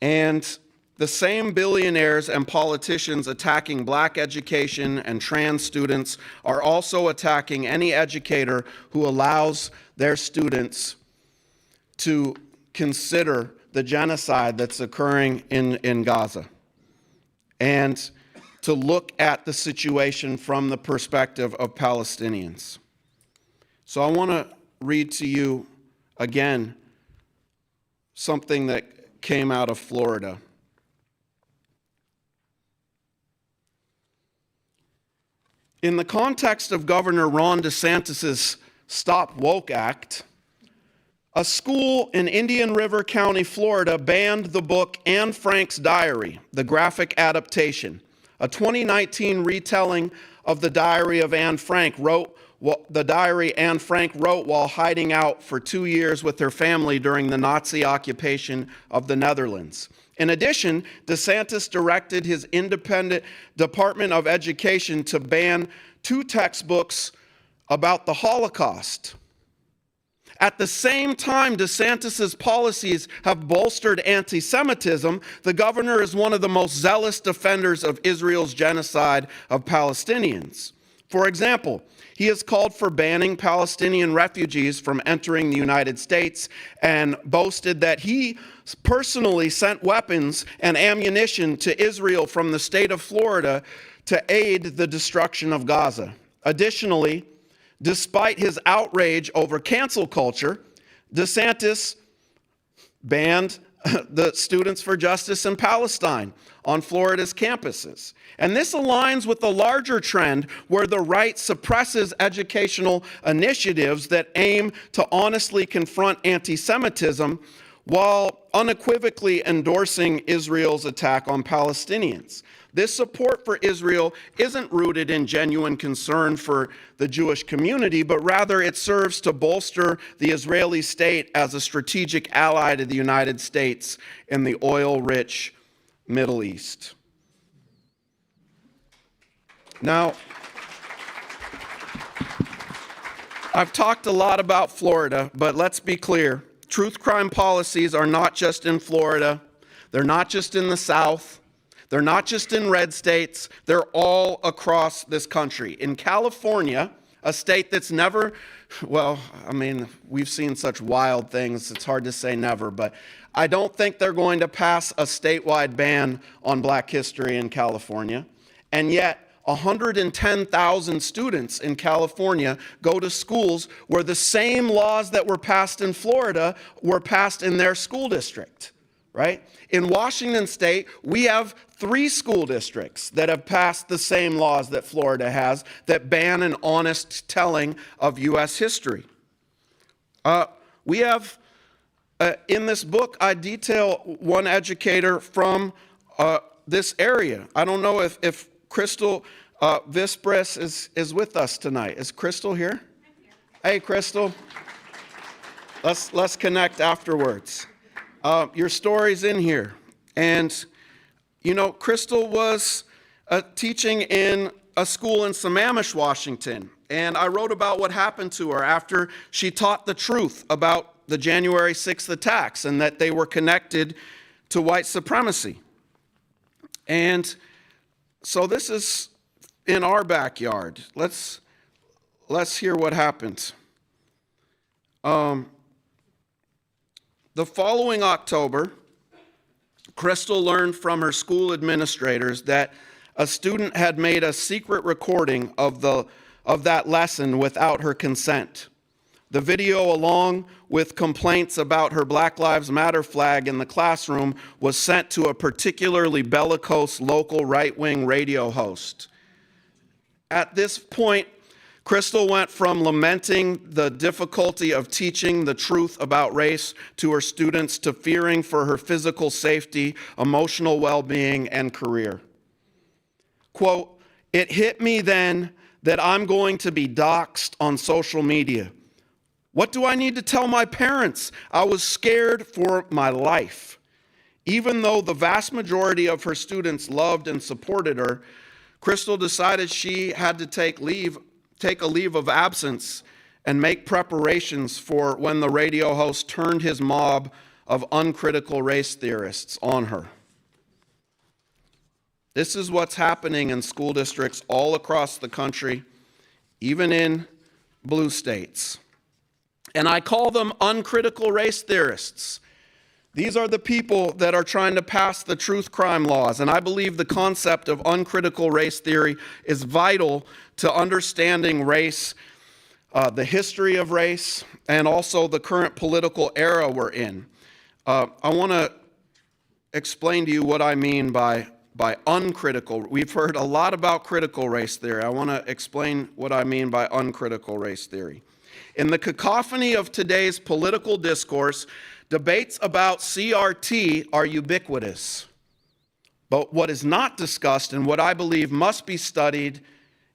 [SPEAKER 5] And the same billionaires and politicians attacking Black education and trans students are also attacking any educator who allows their students to consider the genocide that's occurring in Gaza, and to look at the situation from the perspective of Palestinians. So I want to read to you again something that came out of Florida. In the context of Governor Ron DeSantis' Stop Woke Act, a school in Indian River County, Florida, banned the book Anne Frank's Diary, the graphic adaptation. A 2019 retelling of the diary of Anne Frank the diary Anne Frank wrote while hiding out for 2 years with her family during the Nazi occupation of the Netherlands. In addition, DeSantis directed his independent Department of Education to ban 2 textbooks about the Holocaust. At the same time DeSantis' policies have bolstered anti-Semitism, the governor is one of the most zealous defenders of Israel's genocide of Palestinians. For example, he has called for banning Palestinian refugees from entering the United States and boasted that he personally sent weapons and ammunition to Israel from the state of Florida to aid the destruction of Gaza. Additionally, despite his outrage over cancel culture, DeSantis banned the Students for Justice in Palestine on Florida's campuses. And this aligns with the larger trend where the right suppresses educational initiatives that aim to honestly confront anti-Semitism while unequivocally endorsing Israel's attack on Palestinians. This support for Israel isn't rooted in genuine concern for the Jewish community, but rather it serves to bolster the Israeli state as a strategic ally to the United States in the oil-rich Middle East. Now, I've talked a lot about Florida, but let's be clear. Truth crime policies are not just in Florida. They're not just in the South. They're not just in red states. They're all across this country. In California, a state that's never, well, I mean, we've seen such wild things. It's hard to say never, but I don't think they're going to pass a statewide ban on Black history in California. And yet, 110,000 students in California go to schools where the same laws that were passed in Florida were passed in their school district, right? In Washington state, we have 3 school districts that have passed the same laws that Florida has that ban an honest telling of U.S. history. We have, in this book, I detail one educator from this area. I don't know if Crystal Vispris is with us tonight. Is Crystal here? Hey, Crystal. Let's connect afterwards. Your story's in here. And, you know, Crystal was teaching in a school in Sammamish, Washington. And I wrote about what happened to her after she taught the truth about the January 6th attacks and that they were connected to white supremacy. And so this is in our backyard. Let's hear what happened. The following October, Crystal learned from her school administrators that a student had made a secret recording of that lesson without her consent. The video, along with complaints about her Black Lives Matter flag in the classroom, was sent to a particularly bellicose local right-wing radio host. At this point, Crystal went from lamenting the difficulty of teaching the truth about race to her students to fearing for her physical safety, emotional well-being, and career. Quote, "It hit me then that I'm going to be doxxed on social media. What do I need to tell my parents? I was scared for my life." Even though the vast majority of her students loved and supported her, Crystal decided she had to take a leave of absence and make preparations for when the radio host turned his mob of uncritical race theorists on her. This is what's happening in school districts all across the country, even in blue states. And I call them uncritical race theorists. These are the people that are trying to pass the truth crime laws, and I believe the concept of uncritical race theory is vital to understanding race, the history of race, and also the current political era we're in. I want to explain to you what I mean by uncritical. We've heard a lot about critical race theory. I want to explain what I mean by uncritical race theory. In the cacophony of today's political discourse, debates about CRT are ubiquitous. But what is not discussed and what I believe must be studied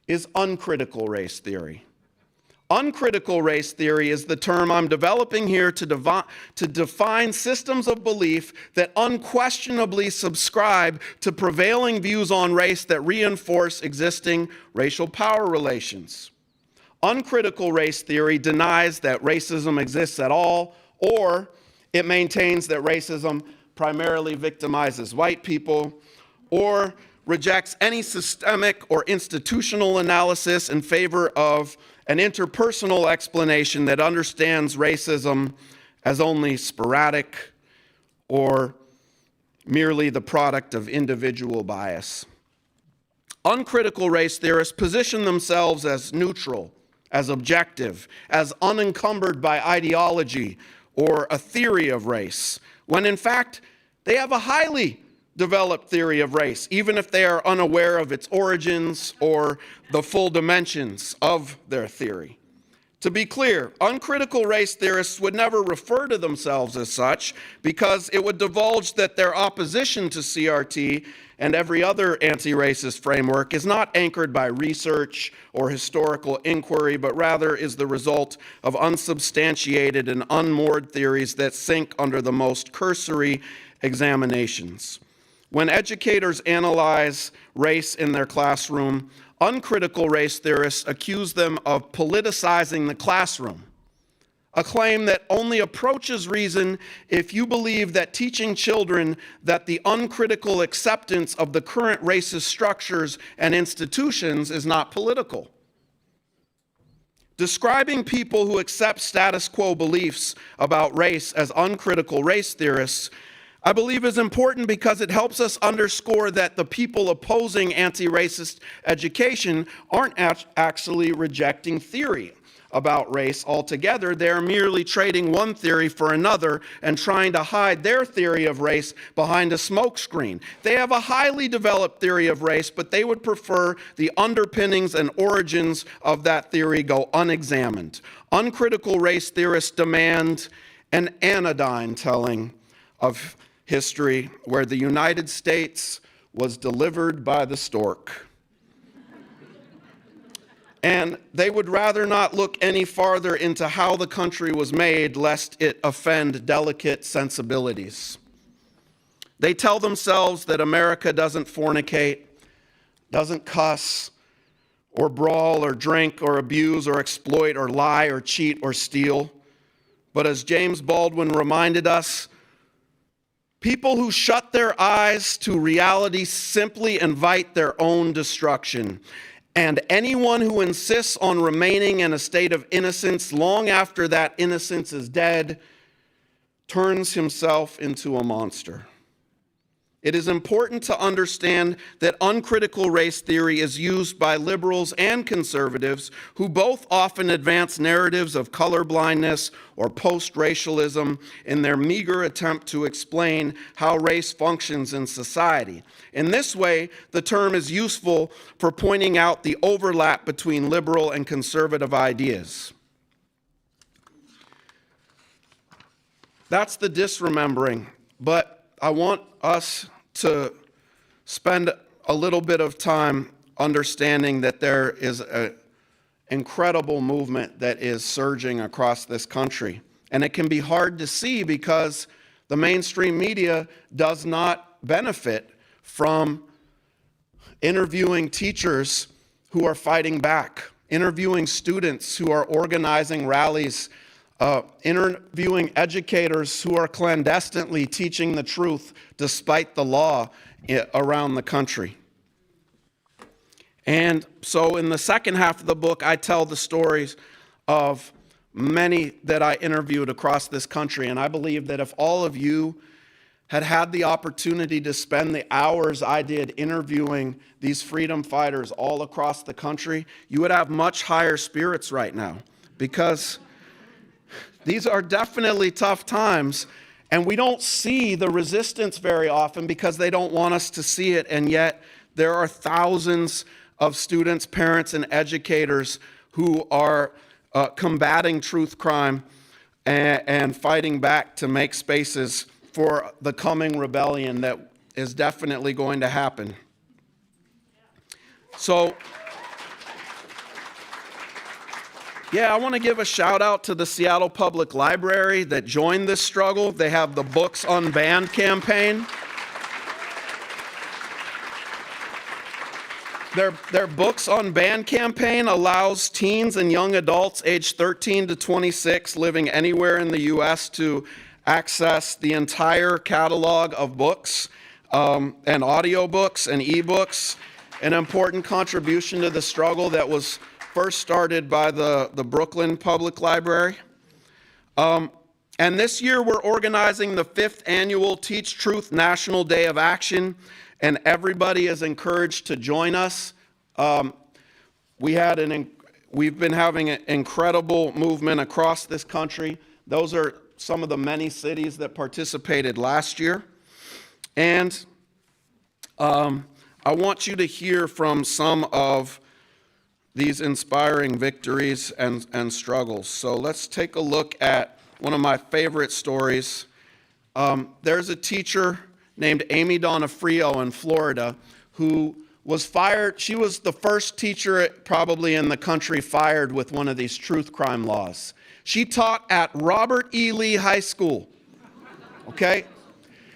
[SPEAKER 5] is uncritical race theory. Uncritical race theory is the term I'm developing here to define systems of belief that unquestionably subscribe to prevailing views on race that reinforce existing racial power relations. Uncritical race theory denies that racism exists at all, or it maintains that racism primarily victimizes white people, or rejects any systemic or institutional analysis in favor of an interpersonal explanation that understands racism as only sporadic or merely the product of individual bias. Uncritical race theorists position themselves as neutral, as objective, as unencumbered by ideology or a theory of race, when in fact they have a highly developed theory of race, even if they are unaware of its origins or the full dimensions of their theory. To be clear, uncritical race theorists would never refer to themselves as such because it would divulge that their opposition to CRT and every other anti-racist framework is not anchored by research or historical inquiry, but rather is the result of unsubstantiated and unmoored theories that sink under the most cursory examinations. When educators analyze race in their classroom, uncritical race theorists accuse them of politicizing the classroom, a claim that only approaches reason if you believe that teaching children that the uncritical acceptance of the current racist structures and institutions is not political. Describing people who accept status quo beliefs about race as uncritical race theorists, I believe, is important because it helps us underscore that the people opposing anti-racist education aren't actually rejecting theory about race altogether. They're merely trading one theory for another and trying to hide their theory of race behind a smokescreen. They have a highly developed theory of race, but they would prefer the underpinnings and origins of that theory go unexamined. Uncritical race theorists demand an anodyne telling of history where the United States was delivered by the stork. And they would rather not look any farther into how the country was made, lest it offend delicate sensibilities. They tell themselves that America doesn't fornicate, doesn't cuss, or brawl, or drink, or abuse, or exploit, or lie, or cheat, or steal. But as James Baldwin reminded us, people who shut their eyes to reality simply invite their own destruction. And anyone who insists on remaining in a state of innocence long after that innocence is dead turns himself into a monster. It is important to understand that uncritical race theory is used by liberals and conservatives who both often advance narratives of colorblindness or post-racialism in their meager attempt to explain how race functions in society. In this way, the term is useful for pointing out the overlap between liberal and conservative ideas. That's the disremembering, but I want us to spend a little bit of time understanding that there is an incredible movement that is surging across this country. And it can be hard to see because the mainstream media does not benefit from interviewing teachers who are fighting back, interviewing students who are organizing rallies, interviewing educators who are clandestinely teaching the truth despite the law around the country. And so in the second half of the book, I tell the stories of many that I interviewed across this country. And I believe that if all of you had had the opportunity to spend the hours I did interviewing these freedom fighters all across the country, you would have much higher spirits right now, because these are definitely tough times, and we don't see the resistance very often because they don't want us to see it, and yet there are thousands of students, parents, and educators who are combating truth crime and fighting back to make spaces for the coming rebellion that is definitely going to happen. So, yeah, I want to give a shout out to the Seattle Public Library that joined this struggle. They have the Books Unbanned campaign. Their Books Unbanned campaign allows teens and young adults aged 13 to 26 living anywhere in the U.S. to access the entire catalog of books and audiobooks and ebooks, an important contribution to the struggle that was first started by the Brooklyn Public Library. And this year we're organizing the 5th annual Teach Truth National Day of Action, and everybody is encouraged to join us. We've been having an incredible movement across this country. Those are some of the many cities that participated last year. And I want you to hear from some of these inspiring victories and struggles. So let's take a look at one of my favorite stories. There's a teacher named Amy Donofrio in Florida who was fired. She was the first teacher probably in the country fired with one of these truth crime laws. She taught at Robert E. Lee High School, okay?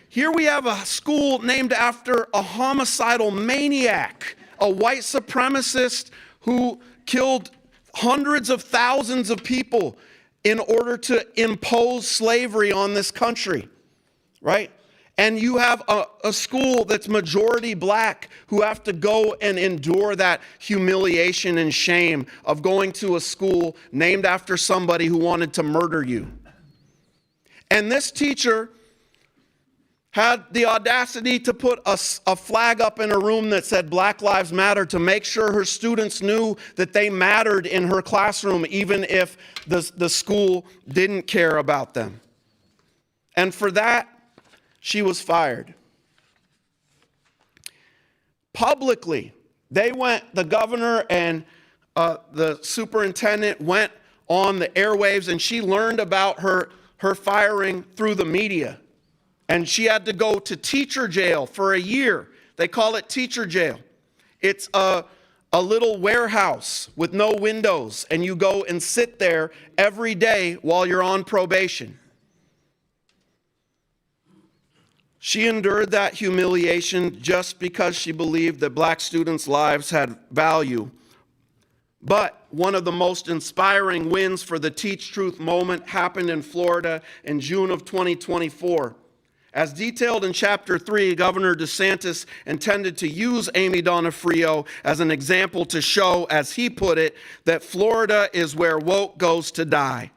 [SPEAKER 5] Here we have a school named after a homicidal maniac, a white supremacist who killed hundreds of thousands of people in order to impose slavery on this country, right? And you have a school that's majority black who have to go and endure that humiliation and shame of going to a school named after somebody who wanted to murder you. And this teacher had the audacity to put a flag up in a room that said Black Lives Matter to make sure her students knew that they mattered in her classroom, even if the school didn't care about them. And for that, she was fired. Publicly, the governor and the superintendent went on the airwaves, and she learned about her firing through the media. And she had to go to teacher jail for a year. They call it teacher jail. It's a little warehouse with no windows, and you go and sit there every day while you're on probation. She endured that humiliation just because she believed that black students' lives had value. But one of the most inspiring wins for the Teach Truth moment happened in Florida in June of 2024. As detailed in Chapter 3, Governor DeSantis intended to use Amy Donofrio as an example to show, as he put it, that Florida is where woke goes to die,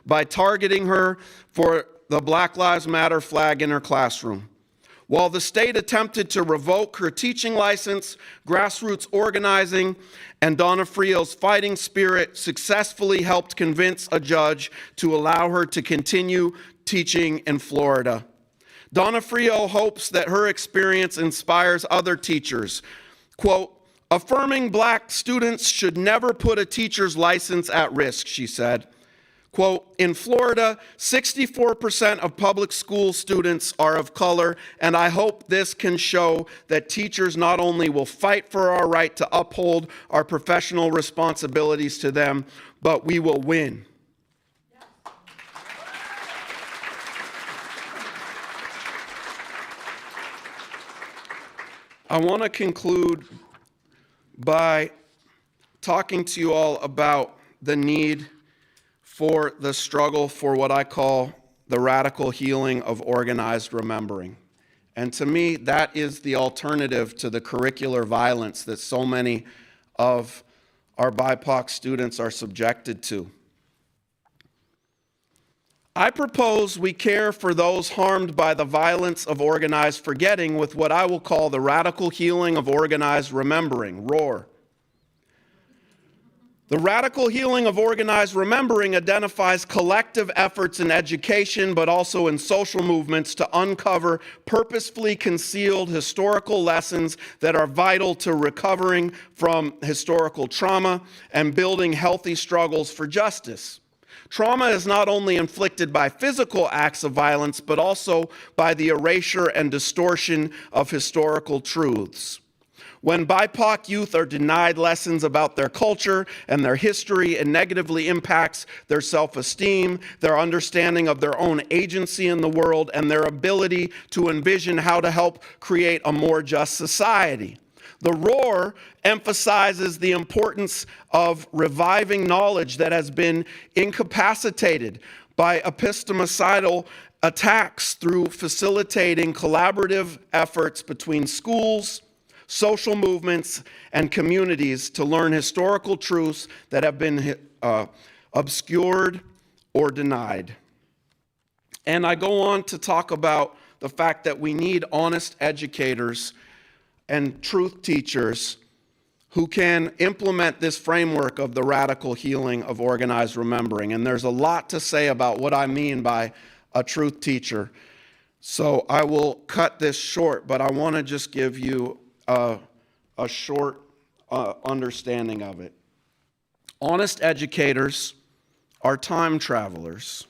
[SPEAKER 5] by targeting her for the Black Lives Matter flag in her classroom. While the state attempted to revoke her teaching license, grassroots organizing and Donofrio's fighting spirit successfully helped convince a judge to allow her to continue teaching in Florida. Donofrio hopes that her experience inspires other teachers. Quote, affirming black students should never put a teacher's license at risk, she said. Quote, in Florida, 64% of public school students are of color, and I hope this can show that teachers not only will fight for our right to uphold our professional responsibilities to them, but we will win. I want to conclude by talking to you all about the need for the struggle for what I call the radical healing of organized remembering. And to me, that is the alternative to the curricular violence that so many of our BIPOC students are subjected to. I propose we care for those harmed by the violence of organized forgetting with what I will call the radical healing of organized remembering, ROAR. The radical healing of organized remembering identifies collective efforts in education, but also in social movements to uncover purposefully concealed historical lessons that are vital to recovering from historical trauma and building healthy struggles for justice. Trauma is not only inflicted by physical acts of violence, but also by the erasure and distortion of historical truths. When BIPOC youth are denied lessons about their culture and their history, it negatively impacts their self-esteem, their understanding of their own agency in the world, and their ability to envision how to help create a more just society. The ROAR emphasizes the importance of reviving knowledge that has been incapacitated by epistemicidal attacks through facilitating collaborative efforts between schools, social movements, and communities to learn historical truths that have been obscured or denied. And I go on to talk about the fact that we need honest educators and truth teachers who can implement this framework of the radical healing of organized remembering. And there's a lot to say about what I mean by a truth teacher. So I will cut this short, but I want to just give you a short understanding of it. Honest educators are time travelers.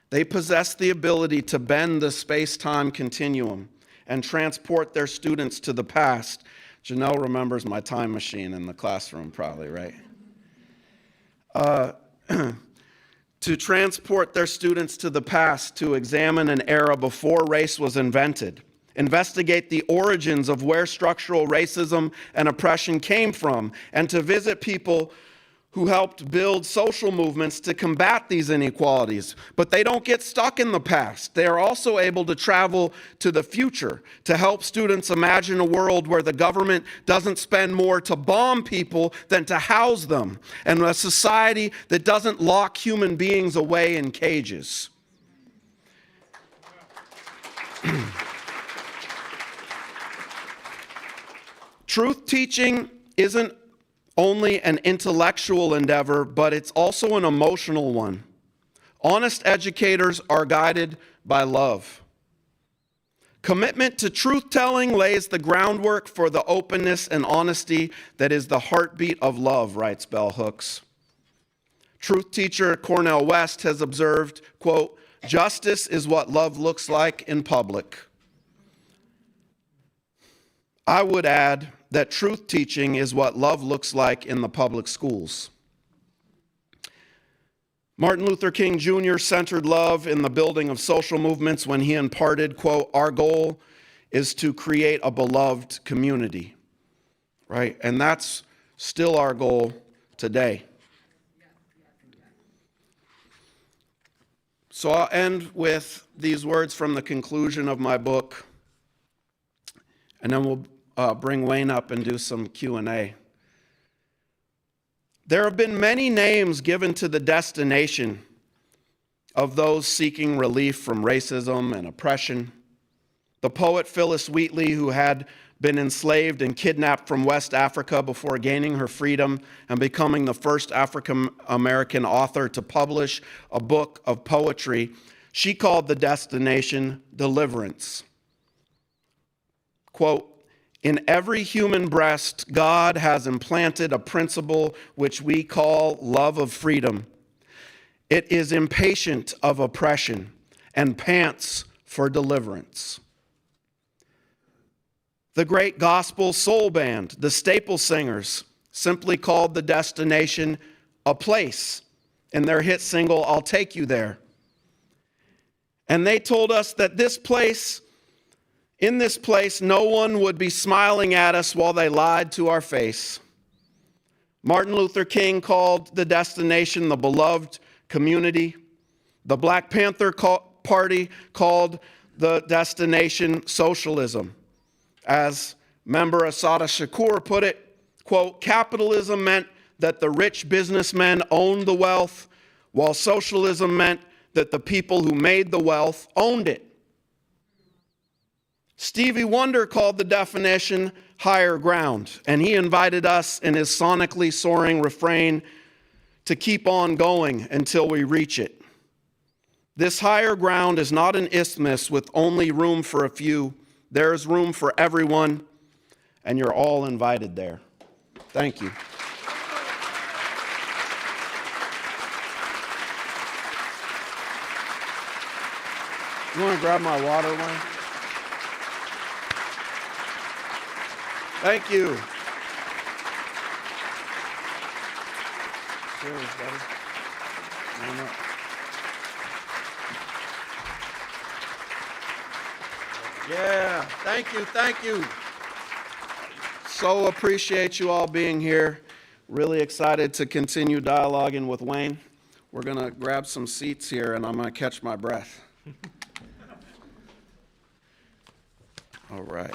[SPEAKER 5] They possess the ability to bend the space-time continuum and transport their students to the past. Janelle remembers my time machine in the classroom probably, right? To transport their students to the past, to examine an era before race was invented, investigate the origins of where structural racism and oppression came from, and to visit people who helped build social movements to combat these inequalities. But they don't get stuck in the past. They are also able to travel to the future to help students imagine a world where the government doesn't spend more to bomb people than to house them, and a society that doesn't lock human beings away in cages. Truth teaching isn't only an intellectual endeavor, but it's also an emotional one. Honest educators are guided by love. Commitment to truth-telling lays the groundwork for the openness and honesty that is the heartbeat of love, writes Bell Hooks. Truth teacher Cornel West has observed, quote, justice is what love looks like in public. I would add that truth teaching is what love looks like in the public schools. Martin Luther King Jr. centered love in the building of social movements when he imparted, quote, "Our goal is to create a beloved community," right? And that's still our goal today. So I'll end with these words from the conclusion of my book, and then we'll bring Wayne up and do some Q&A. There have been many names given to the destination of those seeking relief from racism and oppression. The poet Phyllis Wheatley, who had been enslaved and kidnapped from West Africa before gaining her freedom and becoming the first African-American author to publish a book of poetry, she called the destination deliverance. Quote, "In every human breast, God has implanted a principle which we call love of freedom. It is impatient of oppression and pants for deliverance." The great gospel soul band, the Staple Singers, simply called the destination a place in their hit single, "I'll Take You There." And they told us that in this place, no one would be smiling at us while they lied to our face. Martin Luther King called the destination the beloved community. The Black Panther Party called the destination socialism. As member Assata Shakur put it, quote, "Capitalism meant that the rich businessmen owned the wealth, while socialism meant that the people who made the wealth owned it." Stevie Wonder called the definition higher ground, and he invited us in his sonically soaring refrain to keep on going until we reach it. This higher ground is not an isthmus with only room for a few. There's room for everyone, and you're all invited there. Thank you. You want to grab my water, Wayne? Thank you. Cheers, buddy. Come on up. Yeah, thank you. So appreciate you all being here. Really excited to continue dialoguing with Wayne. We're gonna grab some seats here and I'm gonna catch my breath. All right.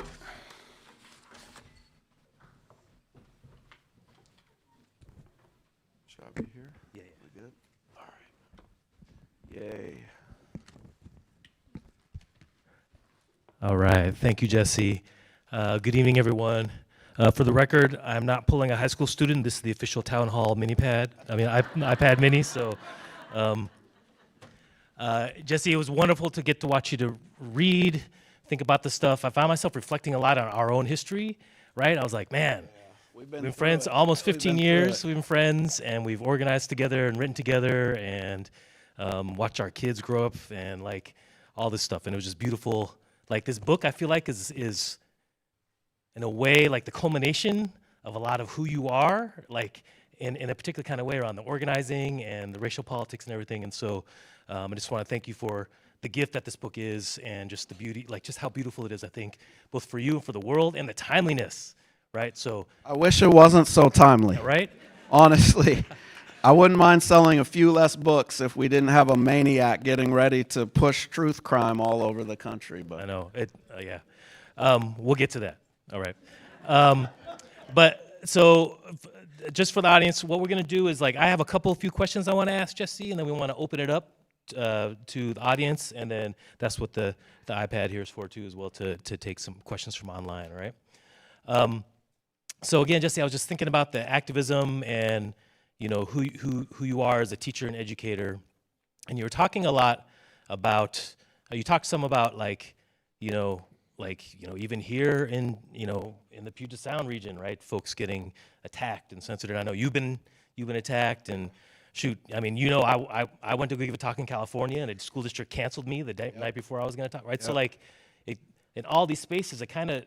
[SPEAKER 5] Should I be here? Yeah. We good? All right. Yay.
[SPEAKER 6] All right. Thank you, Jesse. Good evening, everyone. For the record, I'm not pulling a high school student. This is the official town hall mini pad. iPad mini. So, Jesse, it was wonderful to get to watch you to read, think about the stuff. I found myself reflecting a lot on our own history, right? I was like, man, we've been friends almost 15 years. We've been friends, and we've organized together and written together and watched our kids grow up and like all this stuff. And it was just beautiful. Like this book, I feel like is in a way like the culmination of a lot of who you are, like in a particular kind of way around the organizing and the racial politics and everything. And so I just want to thank you for the gift that this book is and just the beauty, like just how beautiful it is, I think, both for you and for the world and the timeliness, right? So
[SPEAKER 5] I wish it wasn't so timely.
[SPEAKER 6] Right?
[SPEAKER 5] Honestly. I wouldn't mind selling a few less books if we didn't have a maniac getting ready to push truth crime all over the country. But
[SPEAKER 6] I know it. Yeah, we'll get to that. All right. But so, just for the audience, what we're gonna do is like I have a few questions I want to ask Jesse, and then we want to open it up to the audience, and then that's what the iPad here is for too, as well, to take some questions from online. Right. So again, Jesse, I was just thinking about the activism and who you are as a teacher and educator, and you were talking a lot about you talked some about even here in the Puget Sound region, right? Folks getting attacked and censored. And I know you've been attacked and shoot. I mean, I went to give a talk in California, and a school district canceled me the night before I was going to talk. Right. Yep. So like, in all these spaces, it kind of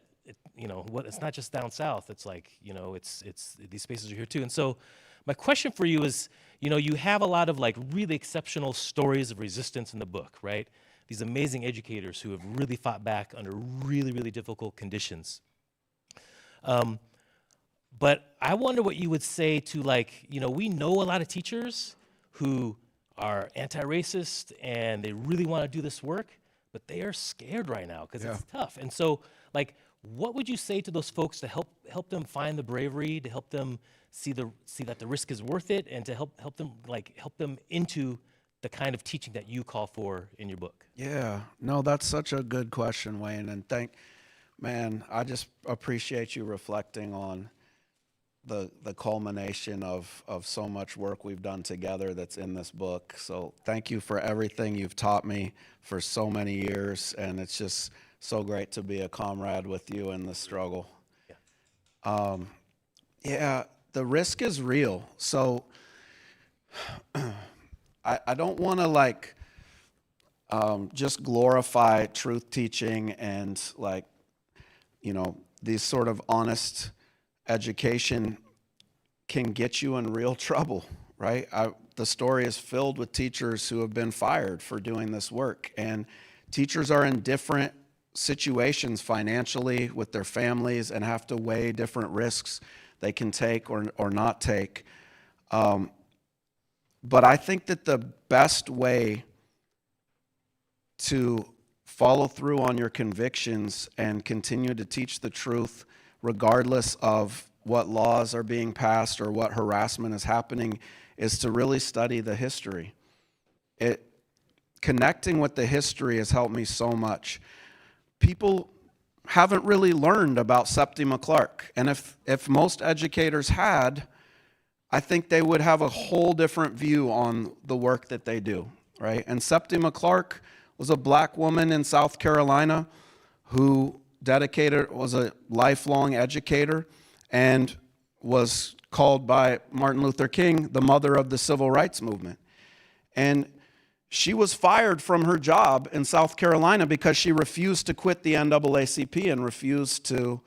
[SPEAKER 6] it's not just down south. It's like, it's these spaces are here too. And so my question for you is, you have a lot of like really exceptional stories of resistance in the book, right? These amazing educators who have really fought back under really, really difficult conditions. But I wonder what you would say to, like, we know a lot of teachers who are anti-racist and they really want to do this work, but they are scared right now because it's tough. And so, like, what would you say to those folks to help them find the bravery, to help them see that the risk is worth it, and to help them into the kind of teaching that you call for in your book?
[SPEAKER 5] Yeah, no, that's such a good question, Wayne, and man, I just appreciate you reflecting on the culmination of so much work we've done together that's in this book. So thank you for everything you've taught me for so many years, and it's just so great to be a comrade with you in the struggle. Yeah, the risk is real. So I don't want to just glorify truth teaching and these sort of honest education can get you in real trouble, right? The story is filled with teachers who have been fired for doing this work, and teachers are in different situations financially with their families and have to weigh different risks they can take or not take. But I think that the best way to follow through on your convictions and continue to teach the truth, regardless of what laws are being passed or what harassment is happening, is to really study the history. Connecting with the history has helped me so much. People haven't really learned about Septima Clark, and if most educators had, I think they would have a whole different view on the work that they do, right? And Septima Clark was a black woman in South Carolina who was a lifelong educator and was called by Martin Luther King the mother of the civil rights movement. And she was fired from her job in South Carolina because she refused to quit the NAACP and refused to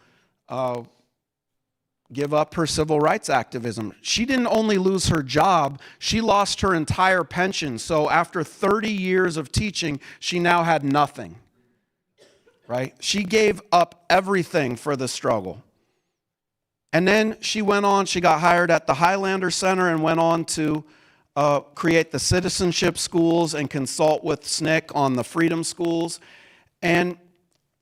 [SPEAKER 5] give up her civil rights activism. She didn't only lose her job, she lost her entire pension. So after 30 years of teaching, she now had nothing, right? She gave up everything for the struggle. And then she went on, she got hired at the Highlander Center and went on to create the citizenship schools and consult with SNCC on the freedom schools. And,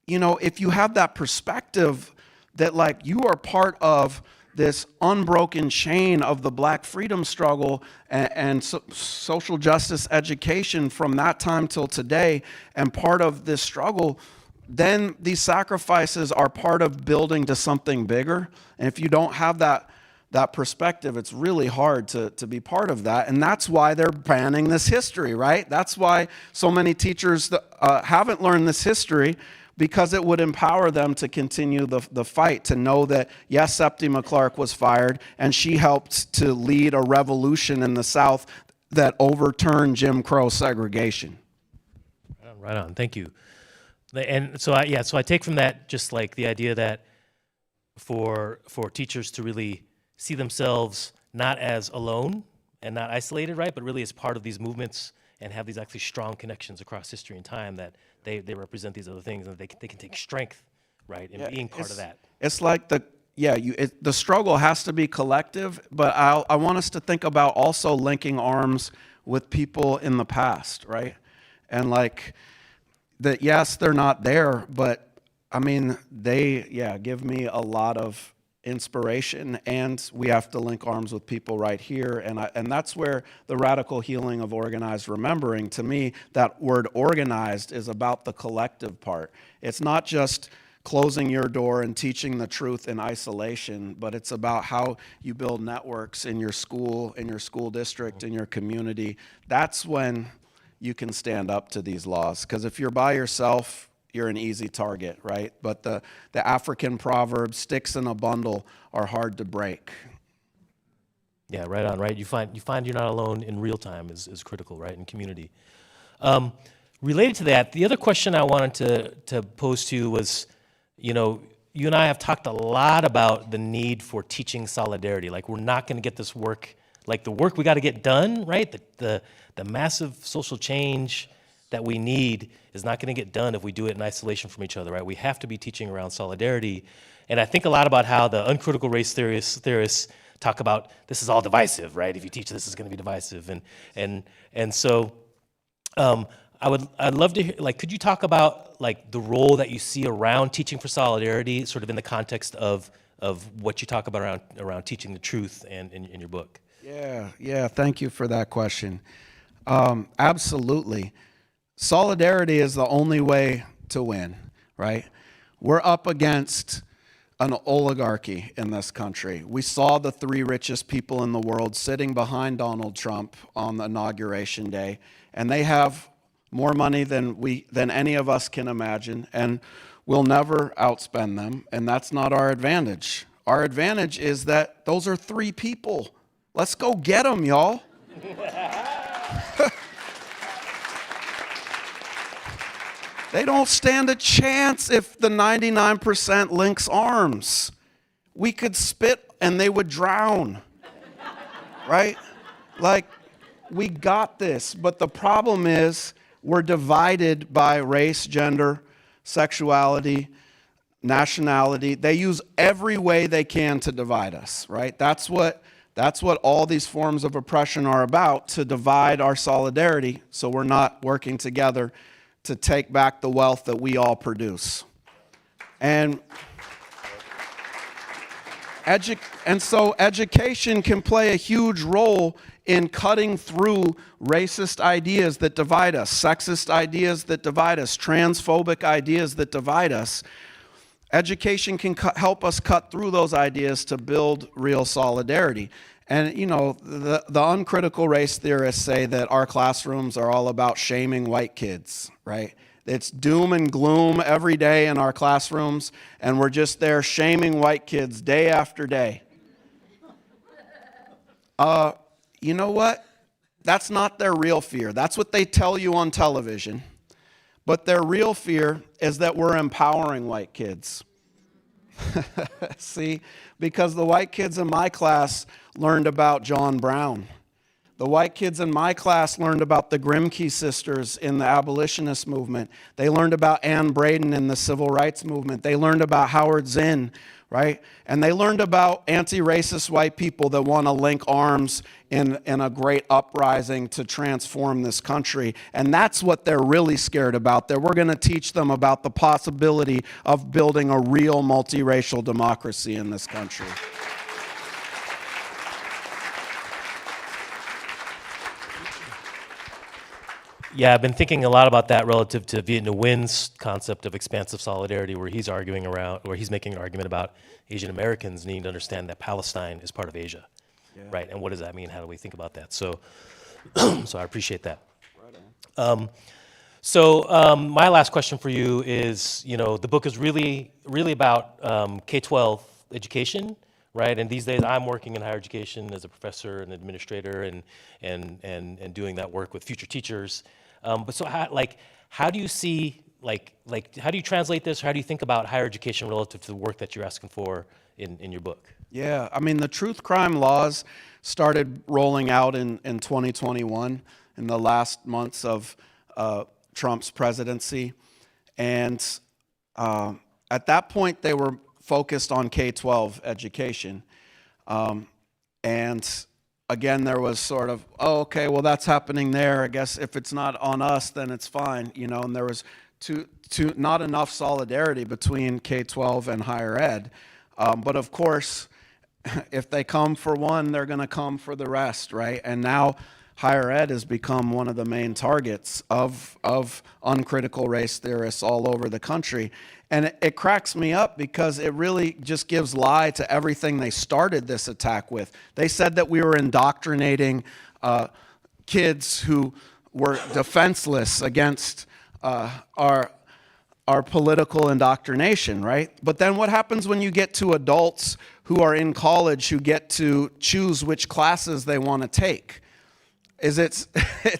[SPEAKER 5] if you have that perspective that you are part of this unbroken chain of the black freedom struggle and social justice education from that time till today, and part of this struggle, then these sacrifices are part of building to something bigger. And if you don't have that perspective, it's really hard to be part of that. And that's why they're banning this history, right? That's why so many teachers haven't learned this history, because it would empower them to continue the fight, to know that, yes, Septima Clark was fired, and she helped to lead a revolution in the South that overturned Jim Crow segregation.
[SPEAKER 6] Right on. Thank you. And so I take from that just like the idea that for teachers to really see themselves not as alone and not isolated, right, but really as part of these movements and have these actually strong connections across history and time, that they represent these other things, and they can take strength, right, in being part of that.
[SPEAKER 5] It's like the struggle has to be collective, but I want us to think about also linking arms with people in the past, right? And that, yes, they're not there, but I mean, they give me a lot of inspiration, and we have to link arms with people right here, and that's where the radical healing of organized remembering, to me, that word organized is about the collective part. It's not just closing your door and teaching the truth in isolation, but it's about how you build networks in your school district, in your community. That's when you can stand up to these laws, because if you're by yourself, you're an easy target, right? But the African proverb, sticks in a bundle are hard to break.
[SPEAKER 6] Yeah, right on, right? You find you're not alone in real time is critical, right, in community. Related to that, the other question I wanted to pose to you was, you and I have talked a lot about the need for teaching solidarity. Like, we're not going to get this work, like the work we got to get done, right? The massive social change that we need is not going to get done if we do it in isolation from each other, right? We have to be teaching around solidarity. And I think a lot about how the uncritical race theorists talk about this is all divisive, right? If you teach this, it's going to be divisive. And so I'd love to hear, like, could you talk about like the role that you see around teaching for solidarity, sort of in the context of what you talk about around teaching the truth and in your book?
[SPEAKER 5] Yeah, thank you for that question. Absolutely. Solidarity is the only way to win, right? We're up against an oligarchy in this country. We saw the 3 richest people in the world sitting behind Donald Trump on the inauguration day, and they have more money than any of us can imagine, and we'll never outspend them, and that's not our advantage. Our advantage is that those are 3 people. Let's go get them, y'all. They don't stand a chance if the 99% links arms. We could spit and they would drown, right? Like, we got this, but the problem is we're divided by race, gender, sexuality, nationality. They use every way they can to divide us, right? That's what all these forms of oppression are about, to divide our solidarity so we're not working together to take back the wealth that we all produce. And so education can play a huge role in cutting through racist ideas that divide us, sexist ideas that divide us, transphobic ideas that divide us. Education can help us cut through those ideas to build real solidarity. And, you know, the uncritical race theorists say that our classrooms are all about shaming white kids, right? It's doom and gloom every day in our classrooms, and we're just there shaming white kids day after day. You know what? That's not their real fear. That's what they tell you on television. But their real fear is that we're empowering white kids. See? Because the white kids in my class learned about John Brown. The white kids in my class learned about the Grimke sisters in the abolitionist movement. They learned about Anne Braden in the civil rights movement. They learned about Howard Zinn, right? And they learned about anti-racist white people that want to link arms in a great uprising to transform this country. And that's what they're really scared about. That we're going to teach them about the possibility of building a real multiracial democracy in this country.
[SPEAKER 6] Yeah, I've been thinking a lot about that relative to Viet Nguyen's concept of expansive solidarity, where he's making an argument about Asian Americans needing to understand that Palestine is part of Asia, right? And what does that mean? How do we think about that? So, so I appreciate that. My last question for you is, you know, the book is really about K-12 education, right? And these days I'm working in higher education as a professor and administrator and doing that work with future teachers. But so how do you see, how do you translate this? How do you think about higher education relative to the work that you're asking for in your book?
[SPEAKER 5] Yeah, I mean, the truth crime laws started rolling out in 2021 in the last months of Trump's presidency. And at that point, they were focused on K-12 education. And again, there was sort of, oh, okay, well, that's happening there. I guess if it's not on us, then it's fine, you know, and there was not enough solidarity between K-12 and higher ed. But of course, if they come for one, they're going to come for the rest, right? And now higher ed has become one of the main targets of uncritical race theorists all over the country. And it cracks me up because it really just gives lie to everything they started this attack with. They said that we were indoctrinating kids who were defenseless against our political indoctrination, right? But then what happens when you get to adults who are in college who get to choose which classes they want to take? it's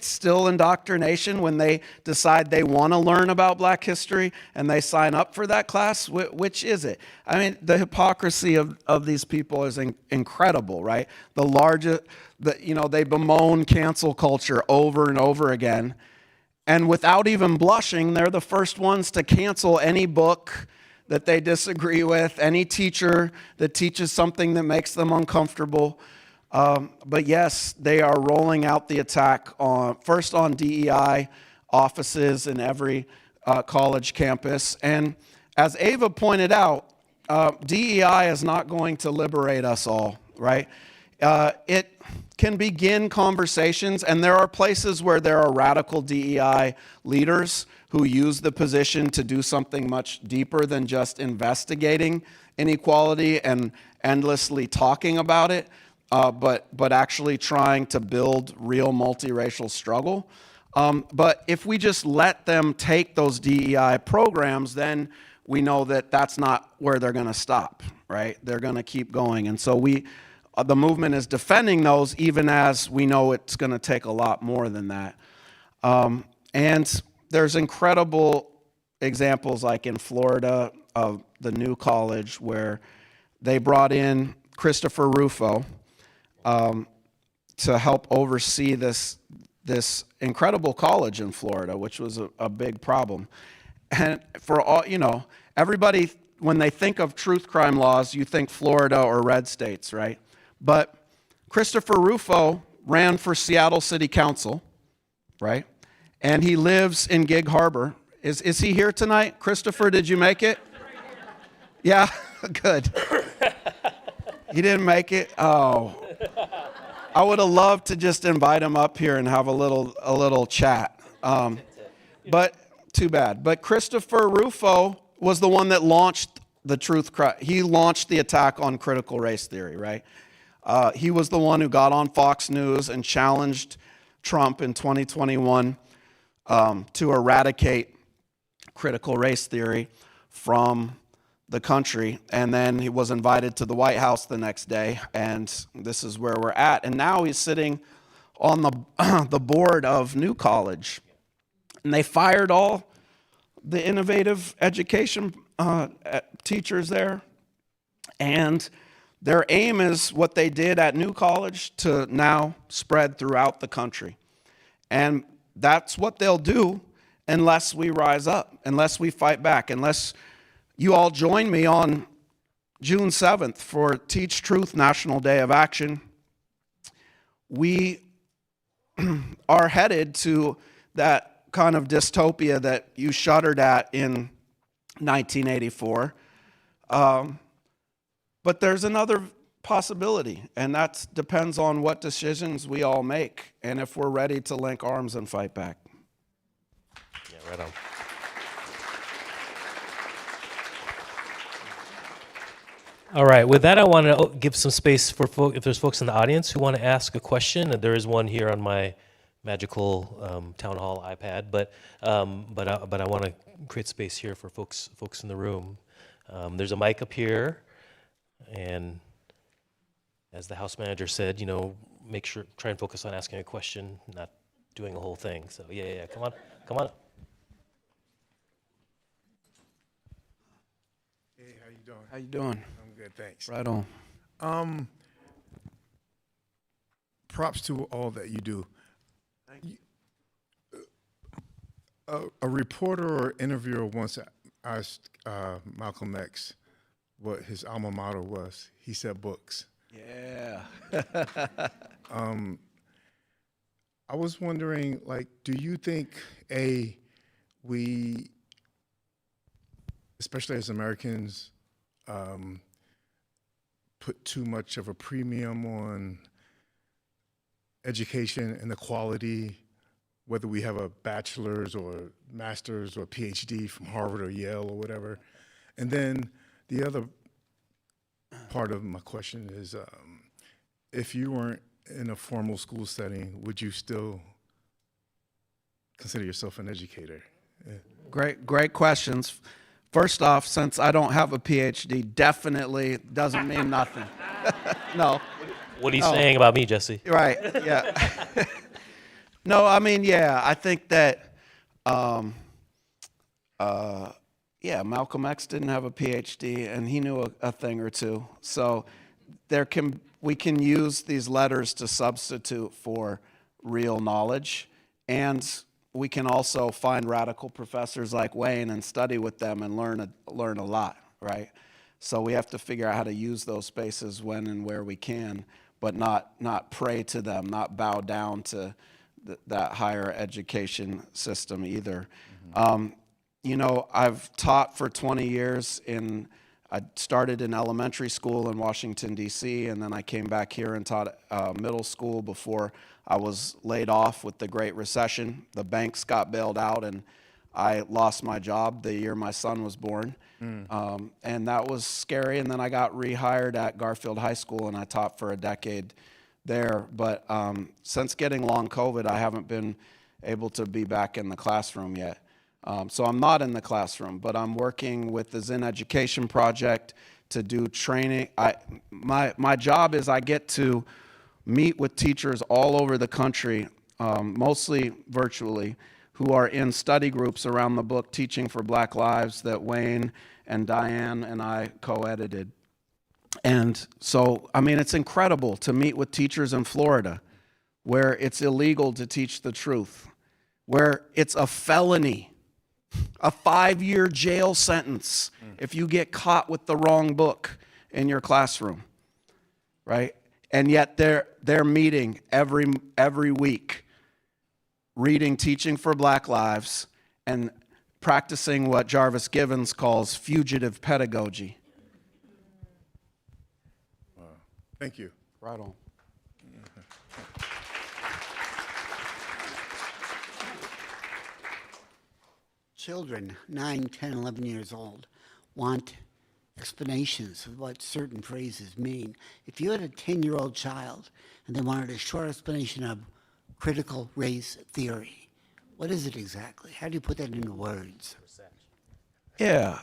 [SPEAKER 5] still indoctrination when they decide they want to learn about Black history and they sign up for that class? Which is it? I mean, the hypocrisy of these people is incredible, right? They bemoan cancel culture over and over again. And without even blushing, they're the first ones to cancel any book that they disagree with, any teacher that teaches something that makes them uncomfortable. But yes, they are rolling out the attack first on DEI offices in every college campus. And as Ayva pointed out, DEI is not going to liberate us all, right? It can begin conversations, and there are places where there are radical DEI leaders who use the position to do something much deeper than just investigating inequality and endlessly talking about it. But actually trying to build real multiracial struggle. But if we just let them take those DEI programs, then we know that that's not where they're going to stop, right? They're going to keep going. And so the movement is defending those, even as we know it's going to take a lot more than that. And there's incredible examples, like in Florida, of the new college where they brought in Christopher Rufo, to help oversee this incredible college in Florida, which was a big problem. And for all, everybody, when they think of truth crime laws, you think Florida or red states, right? But Christopher Rufo ran for Seattle City Council, right? And he lives in Gig Harbor. Is he here tonight? Christopher, did you make it? Yeah, good. He didn't make it? Oh. I would have loved to just invite him up here and have a little chat. But too bad. But Christopher Rufo was the one that launched the truth crime. He launched the attack on critical race theory, right? He was the one who got on Fox News and challenged Trump in 2021 to eradicate critical race theory from the country, and then he was invited to the White House the next day, and this is where we're at. And now he's sitting on the board of New College, and they fired all the innovative education teachers there, and their aim is what they did at New College to now spread throughout the country. And that's what they'll do unless we rise up, unless we fight back, unless you all join me on June 7th for Teach Truth National Day of Action. We are headed to that kind of dystopia that you shuddered at in 1984. But there's another possibility, and that depends on what decisions we all make and if we're ready to link arms and fight back.
[SPEAKER 6] Yeah, right on. All right, with that, I want to give some space for if there's folks in the audience who want to ask a question. There is one here on my magical town hall iPad, but I want to create space here for folks in the room. There's a mic up here, and as the house manager said, make sure, try and focus on asking a question, not doing a whole thing. So yeah, come on.
[SPEAKER 7] Hey, how you doing?
[SPEAKER 5] How you doing?
[SPEAKER 7] I'm good, thanks.
[SPEAKER 5] Right on.
[SPEAKER 7] Props to all that you do. A reporter or interviewer once asked Malcolm X what his alma mater was. He said books.
[SPEAKER 5] Yeah.
[SPEAKER 7] I was wondering, do you think, we, especially as Americans, put too much of a premium on education and the quality, whether we have a bachelor's or master's or PhD from Harvard or Yale or whatever? And then the other part of my question is, if you weren't in a formal school setting, would you still consider yourself an educator? Yeah.
[SPEAKER 5] Great questions. First off, since I don't have a PhD, definitely doesn't mean nothing. No.
[SPEAKER 6] What are you saying about me, Jesse?
[SPEAKER 5] Right, yeah. No, I mean, yeah, I think that, yeah, Malcolm X didn't have a PhD, and he knew a thing or two. So we can use these letters to substitute for real knowledge, and we can also find radical professors like Wayne and study with them and learn a lot, right? So we have to figure out how to use those spaces when and where we can, but not pray to them, not bow down to that higher education system either. You know, I've taught for 20 years I started in elementary school in Washington, D.C., and then I came back here and taught middle school before I was laid off with the Great Recession. The banks got bailed out, and I lost my job the year my son was born. And that was scary, and then I got rehired at Garfield High School, and I taught for a decade there. But since getting long COVID, I haven't been able to be back in the classroom yet. So I'm not in the classroom, but I'm working with the Zen Education Project to do training. My job is I get to meet with teachers all over the country, mostly virtually, who are in study groups around the book Teaching for Black Lives that Wayne and Diane and I co-edited. And so, I mean, it's incredible to meet with teachers in Florida where it's illegal to teach the truth, where it's a felony, a 5-year jail sentence if you get caught with the wrong book in your classroom, right? And yet they're meeting every week, reading Teaching for Black Lives and practicing what Jarvis Givens calls fugitive pedagogy.
[SPEAKER 7] Thank you.
[SPEAKER 5] Right on.
[SPEAKER 8] Children, 9, 10, 11 years old, want explanations of what certain phrases mean. If you had a 10-year-old child and they wanted a short explanation of critical race theory, what is it exactly? How do you put that into words?
[SPEAKER 5] Yeah.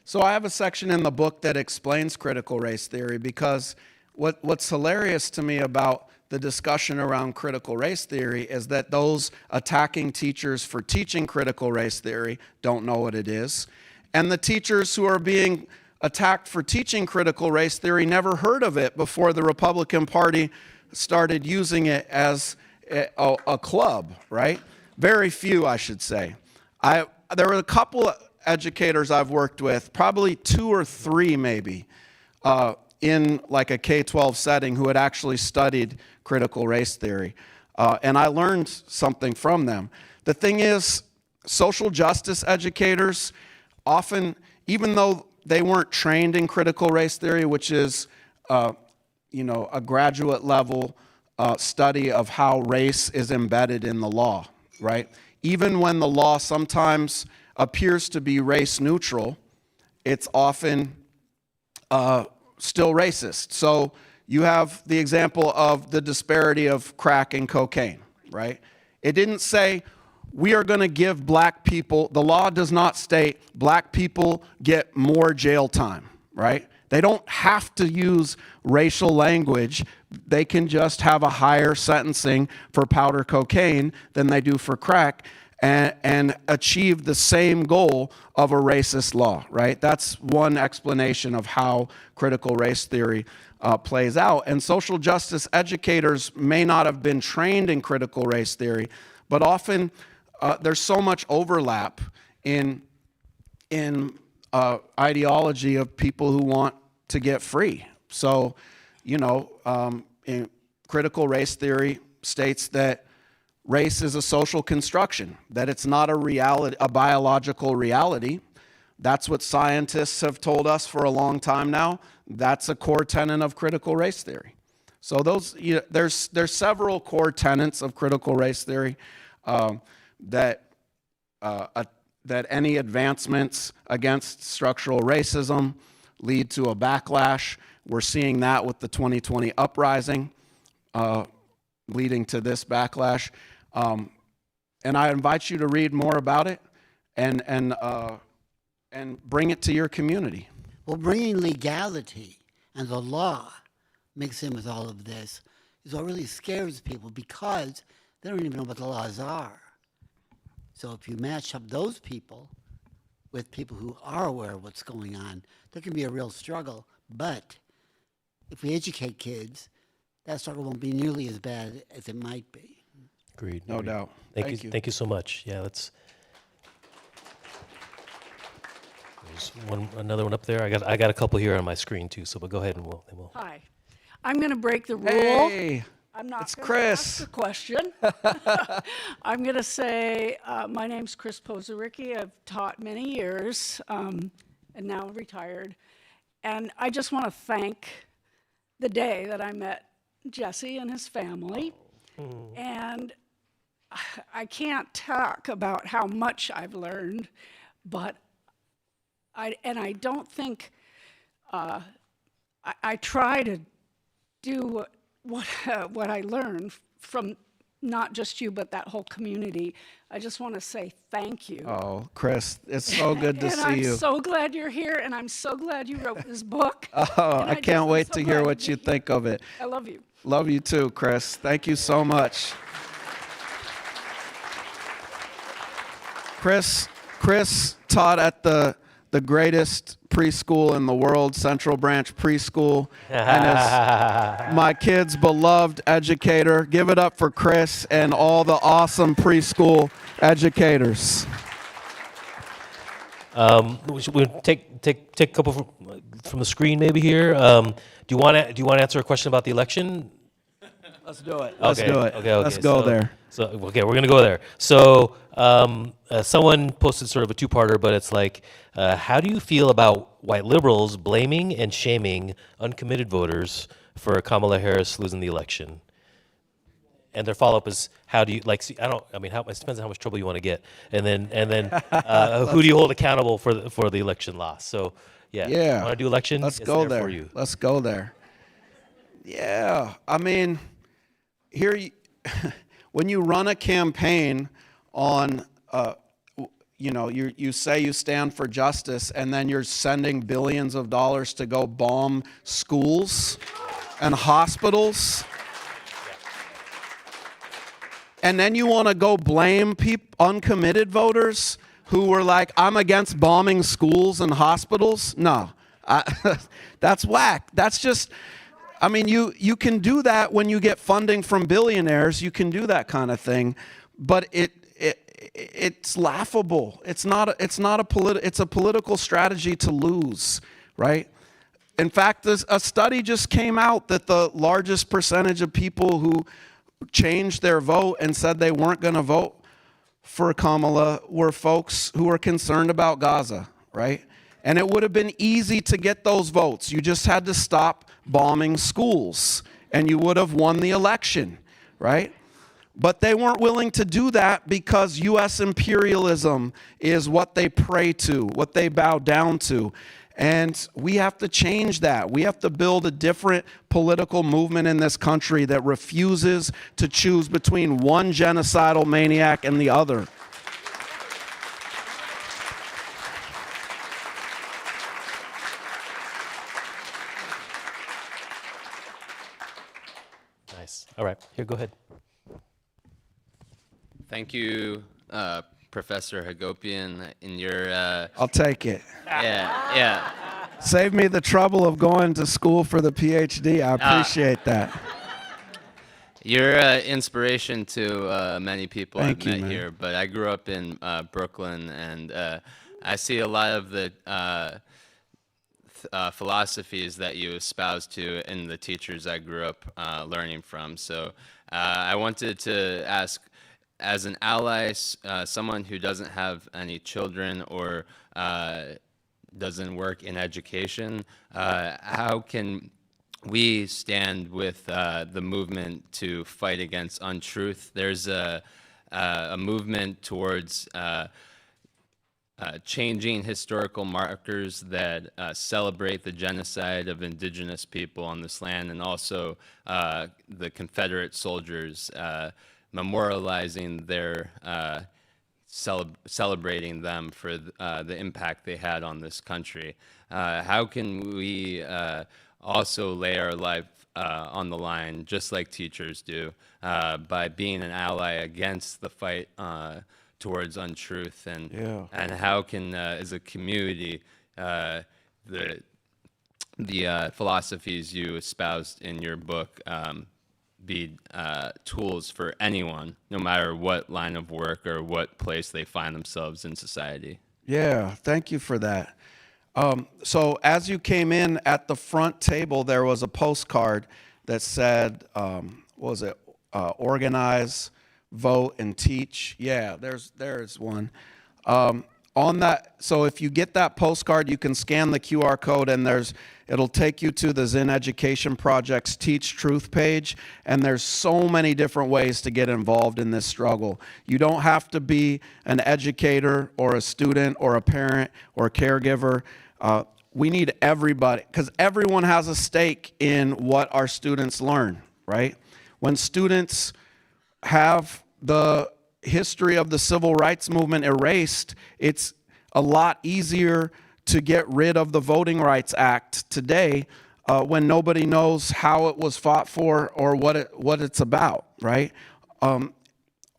[SPEAKER 5] So I have a section in the book that explains critical race theory because what's hilarious to me about the discussion around critical race theory is that those attacking teachers for teaching critical race theory don't know what it is. And the teachers who are being attacked for teaching critical race theory never heard of it before the Republican Party started using it as a club, right? Very few, I should say. There were a couple of educators I've worked with, probably 2 or 3 maybe, in like a K-12 setting who had actually studied critical race theory. And I learned something from them. The thing is, social justice educators often, even though they weren't trained in critical race theory, which is a graduate level study of how race is embedded in the law, right? Even when the law sometimes appears to be race neutral, it's often still racist. So you have the example of the disparity of crack and cocaine, right? It didn't say we are going to give black people, the law does not state black people get more jail time, right? They don't have to use racial language. They can just have a higher sentencing for powder cocaine than they do for crack and achieve the same goal of a racist law, right? That's one explanation of how critical race theory plays out. And social justice educators may not have been trained in critical race theory, but often there's so much overlap in ideology of people who want to get free. So, in critical race theory states that race is a social construction, that it's not a reality, a biological reality. That's what scientists have told us for a long time now. That's a core tenet of critical race theory. So there's several core tenets of critical race theory that any advancements against structural racism lead to a backlash. We're seeing that with the 2020 uprising leading to this backlash. And I invite you to read more about it and bring it to your community.
[SPEAKER 8] Well, bringing legality and the law mixed in with all of this is what really scares people because they don't even know what the laws are. So if you match up those people with people who are aware of what's going on, there can be a real struggle. But if we educate kids, that struggle won't be nearly as bad as it might be.
[SPEAKER 6] Agreed.
[SPEAKER 5] No
[SPEAKER 6] agreed.
[SPEAKER 5] doubt.
[SPEAKER 6] Thank you. Thank you so much. Yeah, there's another one up there. I got a couple here on my screen too. So, but go ahead and we'll.
[SPEAKER 9] Hi. I'm going to break the rule.
[SPEAKER 5] Hey,
[SPEAKER 9] I'm not
[SPEAKER 5] it's
[SPEAKER 9] going to
[SPEAKER 5] Chris.
[SPEAKER 9] ask the question. I'm going to say my name's Chris Pozaricki. I've taught many years and now retired. And I just want to thank the day that I met Jesse and his family. And I can't talk about how much I've learned, but I don't think I try to do what I learned from not just you, but that whole community. I just want to say thank you.
[SPEAKER 5] Oh, Chris, it's so good to
[SPEAKER 9] And
[SPEAKER 5] see
[SPEAKER 9] I'm
[SPEAKER 5] you.
[SPEAKER 9] so glad you're here, and I'm so glad you wrote this book.
[SPEAKER 5] Oh,
[SPEAKER 9] And
[SPEAKER 5] I can't
[SPEAKER 9] I'm
[SPEAKER 5] wait
[SPEAKER 9] so
[SPEAKER 5] to hear
[SPEAKER 9] glad
[SPEAKER 5] what
[SPEAKER 9] to
[SPEAKER 5] you
[SPEAKER 9] be here.
[SPEAKER 5] think of it.
[SPEAKER 9] I love you.
[SPEAKER 5] Love you too, Chris. Thank you so much. Chris taught at the greatest preschool in the world, Central Branch Preschool, and is my kid's beloved educator. Give it up for Chris and all the awesome preschool educators.
[SPEAKER 6] We'll take a couple from the screen maybe here. Do you want to answer a question about the election?
[SPEAKER 5] Let's do it. Let's do it.
[SPEAKER 6] Okay.
[SPEAKER 5] Let's go there.
[SPEAKER 6] So okay, we're gonna go there. So someone posted sort of a two-parter, but it's like, how do you feel about white liberals blaming and shaming uncommitted voters for Kamala Harris losing the election? And their follow-up is, how do you it depends on how much trouble you want to get, and then who do you hold accountable for the election loss? So
[SPEAKER 5] Yeah.
[SPEAKER 6] want to do election?
[SPEAKER 5] Let's
[SPEAKER 6] It's
[SPEAKER 5] go
[SPEAKER 6] there
[SPEAKER 5] there.
[SPEAKER 6] for you.
[SPEAKER 5] Let's go there. Yeah, I mean, when you run a campaign on, you say you stand for justice, and then you're sending billions of dollars to go bomb schools and hospitals, and then you want to go blame uncommitted voters who were like, I'm against bombing schools and hospitals. No, that's whack. That's just, I mean, you can do that when you get funding from billionaires. You can do that kind of thing, but it's laughable. It's a political strategy to lose, right? In fact, a study just came out that the largest percentage of people who changed their vote and said they weren't going to vote for Kamala were folks who were concerned about Gaza, right? And it would have been easy to get those votes. You just had to stop bombing schools, and you would have won the election, right? But they weren't willing to do that because U.S. imperialism is what they pray to, what they bow down to. And we have to change that. We have to build a different political movement in this country that refuses to choose between one genocidal maniac and the other.
[SPEAKER 6] Nice. All right, here, go ahead.
[SPEAKER 10] Thank you, Professor Hagopian. In your
[SPEAKER 5] I'll take it.
[SPEAKER 10] yeah.
[SPEAKER 5] Save me the trouble of going to school for the PhD. I appreciate that.
[SPEAKER 10] You're inspiration to many people
[SPEAKER 5] Thank
[SPEAKER 10] I've
[SPEAKER 5] you,
[SPEAKER 10] met
[SPEAKER 5] man.
[SPEAKER 10] here. But I grew up in Brooklyn, and I see a lot of the philosophies that you espouse to in the teachers I grew up learning from. So I wanted to ask, as an ally, someone who doesn't have any children or doesn't work in education, how can we stand with the movement to fight against untruth? There's a movement towards changing historical markers that celebrate the genocide of indigenous people on this land, and also the Confederate soldiers memorializing their celebrating them for the impact they had on this country. How can we also lay our life on the line, just like teachers do, by being an ally against the fight towards untruth, and how can, as a community, the philosophies you espoused in your book be tools for anyone, no matter what line of work or what place they find themselves in society.
[SPEAKER 5] Yeah, thank you for that. So as you came in at the front table, there was a postcard that said, what was it? Organize, vote, and teach. Yeah, there's one. On that, so if you get that postcard, you can scan the QR code, and it'll take you to the Zen Education Project's Teach Truth page, and there's so many different ways to get involved in this struggle. You don't have to be an educator or a student or a parent or a caregiver. We need everybody, because everyone has a stake in what our students learn, right? When students have the history of the civil rights movement erased, it's a lot easier to get rid of the Voting Rights Act today when nobody knows how it was fought for or what it's about, right?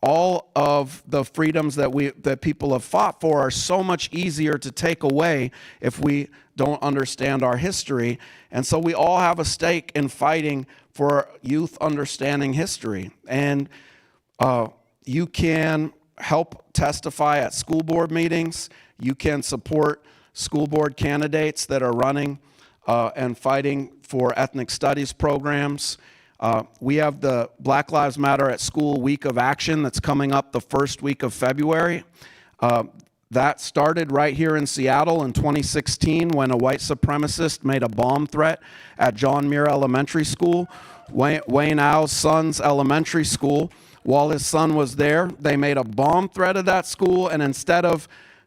[SPEAKER 5] All of the freedoms that people have fought for are so much easier to take away if we don't understand our history. And so we all have a stake in fighting for youth understanding history. And you can help testify at school board meetings. You can support school board candidates that are running and fighting for ethnic studies programs. We have the Black Lives Matter at School Week of Action that's coming up the first week of February. That started right here in Seattle in 2016 when a white supremacist made a bomb threat at John Muir Elementary School, Wayne Au's son's elementary school. While his son was there, they made a bomb threat at that school, and instead of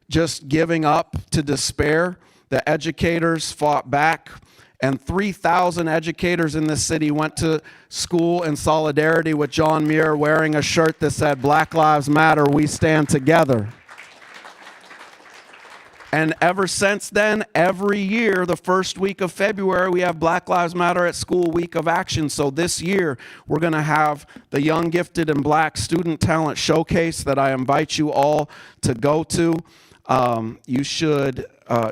[SPEAKER 5] just giving up to despair, the educators fought back, and 3,000 educators in this city went to school in solidarity with John Muir, wearing a shirt that said, "Black Lives Matter, we stand together." And ever since then, every year, the first week of February, we have Black Lives Matter at School Week of Action. So this year, we're going to have the Young, Gifted, and Black Student Talent Showcase that I invite you all to go to. You should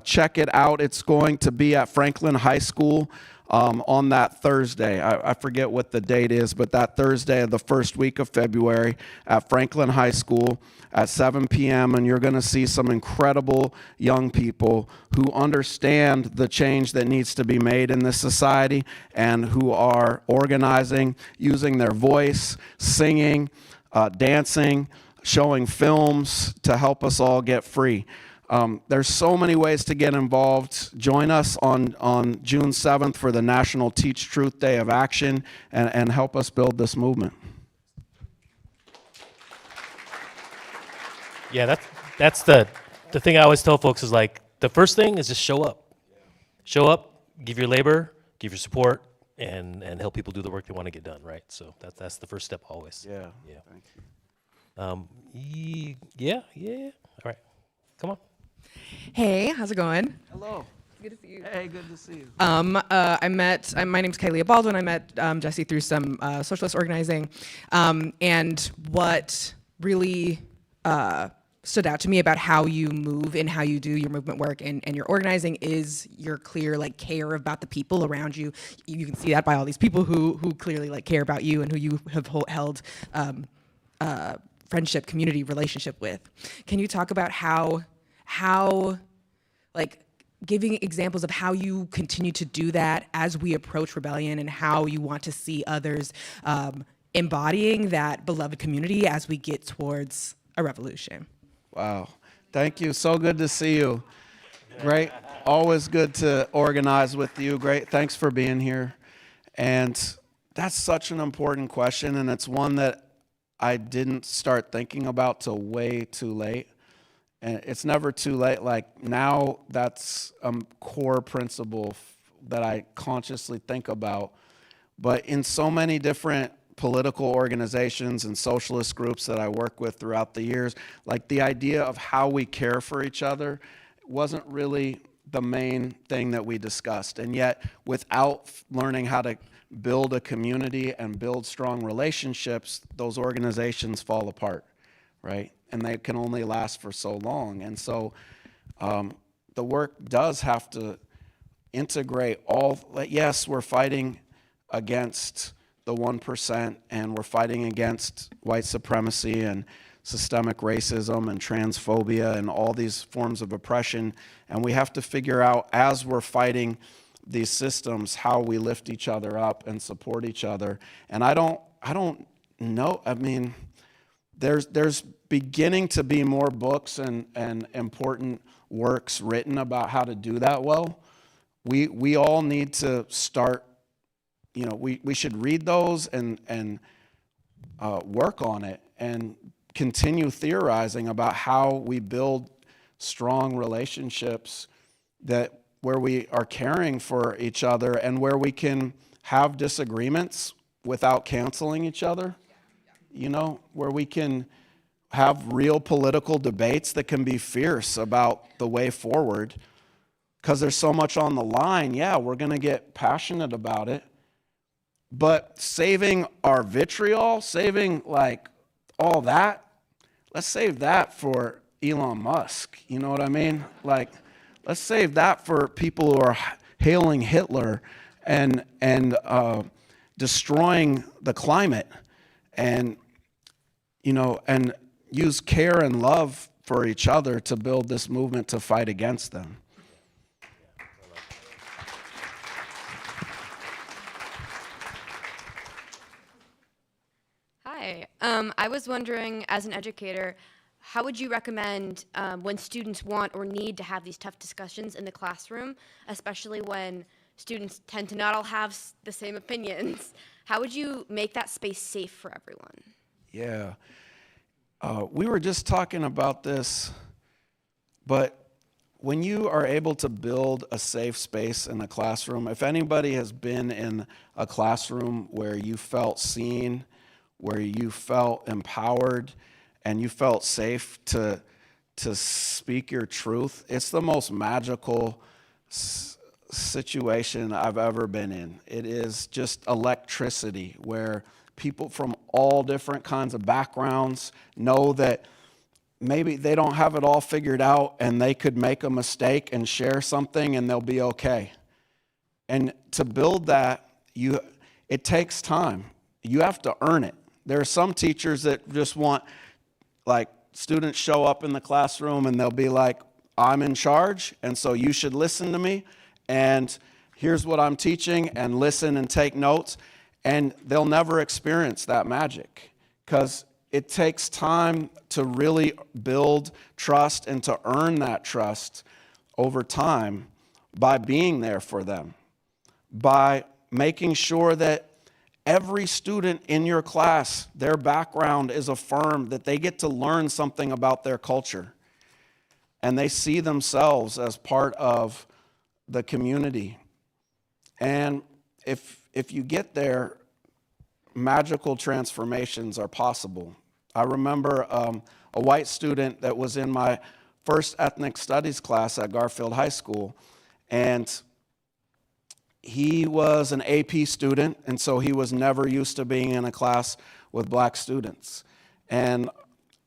[SPEAKER 5] check it out. It's going to be at Franklin High School on that Thursday. I forget what the date is, but that Thursday of the first week of February at Franklin High School at 7 p.m. And you're going to see some incredible young people who understand the change that needs to be made in this society and who are organizing, using their voice, singing, dancing, showing films to help us all get free. There's so many ways to get involved. Join us on June 7th for the National Teach Truth Day of Action and help us build this movement.
[SPEAKER 6] Yeah, that's the thing I always tell folks is like, the first thing is just show up. Show up, give your labor, give your support, and help people do the work they want to get done, right? So that's the first step always.
[SPEAKER 5] Yeah.
[SPEAKER 6] Thank you. Yeah. All right, come on.
[SPEAKER 11] Hey, how's it going?
[SPEAKER 5] Hello.
[SPEAKER 11] Good to see you.
[SPEAKER 5] Hey, good to see you.
[SPEAKER 11] My name's Kaylia Baldwin. I met Jesse through some socialist organizing. And what really stood out to me about how you move and how you do your movement work and your organizing is your clear care about the people around you. You can see that by all these people who clearly care about you and who you have held friendship, community, relationship with. Can you talk about how giving examples of how you continue to do that as we approach rebellion and how you want to see others embodying that beloved community as we get towards a revolution?
[SPEAKER 5] Wow. Thank you. So good to see you. Great. Always good to organize with you. Great. Thanks for being here. And that's such an important question, and it's one that I didn't start thinking about till way too late. And it's never too late. Now that's a core principle that I consciously think about. But in so many different political organizations and socialist groups that I work with throughout the years, the idea of how we care for each other wasn't really the main thing that we discussed. And yet, without learning how to build a community and build strong relationships, those organizations fall apart, right? And they can only last for so long. And so the work does have to integrate all, yes, we're fighting against the 1%, and we're fighting against white supremacy and systemic racism and transphobia and all these forms of oppression. And we have to figure out, as we're fighting these systems, how we lift each other up and support each other. And I don't know, I mean, there's beginning to be more books and important works written about how to do that well. We all need to start, you know, we should read those and work on it and continue theorizing about how we build strong relationships where we are caring for each other and where we can have disagreements without canceling each other, you know, where we can have real political debates that can be fierce about the way forward, because there's so much on the line. Yeah, we're going to get passionate about it, but saving our vitriol, saving like all that, let's save that for Elon Musk. You know what I mean? Like, let's save that for people who are hailing Hitler and destroying the climate, and, you know, and use care and love for each other to build this movement to fight against them.
[SPEAKER 12] Hi, I was wondering, as an educator, how would you recommend when students want or need to have these tough discussions in the classroom, especially when students tend to not all have the same opinions? How would you make that space safe for everyone?
[SPEAKER 5] Yeah. We were just talking about this, but when you are able to build a safe space in a classroom, if anybody has been in a classroom where you felt seen, where you felt empowered, and you felt safe to speak your truth, it's the most magical situation I've ever been in. It is just electricity, where people from all different kinds of backgrounds know that maybe they don't have it all figured out and they could make a mistake and share something and they'll be okay. And to build that, it takes time. You have to earn it. There are some teachers that just want, like, students show up in the classroom and they'll be like, I'm in charge, and so you should listen to me, and here's what I'm teaching, and listen and take notes. And they'll never experience that magic, because it takes time to really build trust and to earn that trust over time by being there for them, by making sure that every student in your class, their background is affirmed, that they get to learn something about their culture, and they see themselves as part of the community. And if you get there, magical transformations are possible. I remember a white student that was in my first ethnic studies class at Garfield High School, and he was an AP student, and so he was never used to being in a class with black students. And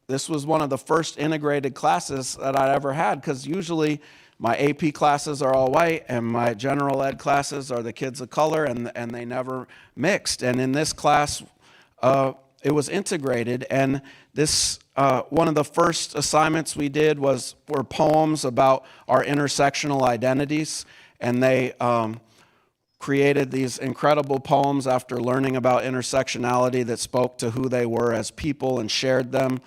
[SPEAKER 5] this was one of the first integrated classes that I'd ever had, because usually my AP classes are all white and my general ed classes are the kids of color, and they never mixed. And in this class, it was integrated. And this one of the first assignments we did were poems about our intersectional identities. And they created these incredible poems after learning about intersectionality that spoke to who they were as people and shared them.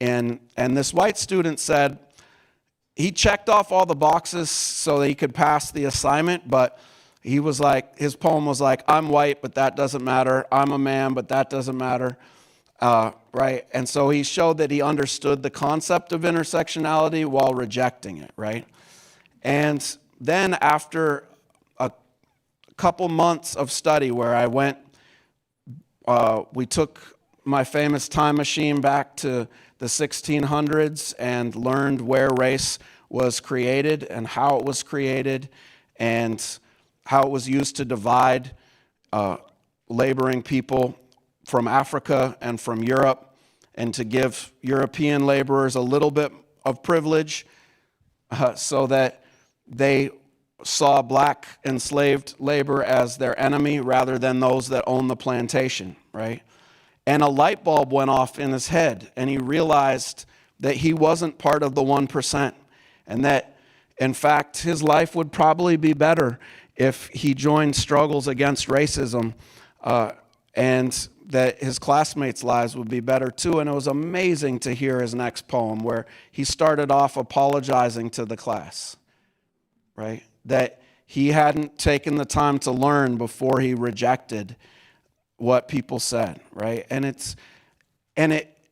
[SPEAKER 5] And this white student said, he checked off all the boxes so that he could pass the assignment, but he was like, his poem was like, I'm white, but that doesn't matter. I'm a man, but that doesn't matter, right? And so he showed that he understood the concept of intersectionality while rejecting it, right? And then after a couple months of study where I went, we took my famous time machine back to the 1600s and learned where race was created and how it was created and how it was used to divide laboring people from Africa and from Europe, and to give European laborers a little bit of privilege so that they saw black enslaved labor as their enemy rather than those that owned the plantation, right? And a light bulb went off in his head, and he realized that he wasn't part of the 1%, and that, in fact, his life would probably be better if he joined struggles against racism, and that his classmates' lives would be better too. And it was amazing to hear his next poem, where he started off apologizing to the class, right? That he hadn't taken the time to learn before he rejected what people said, right?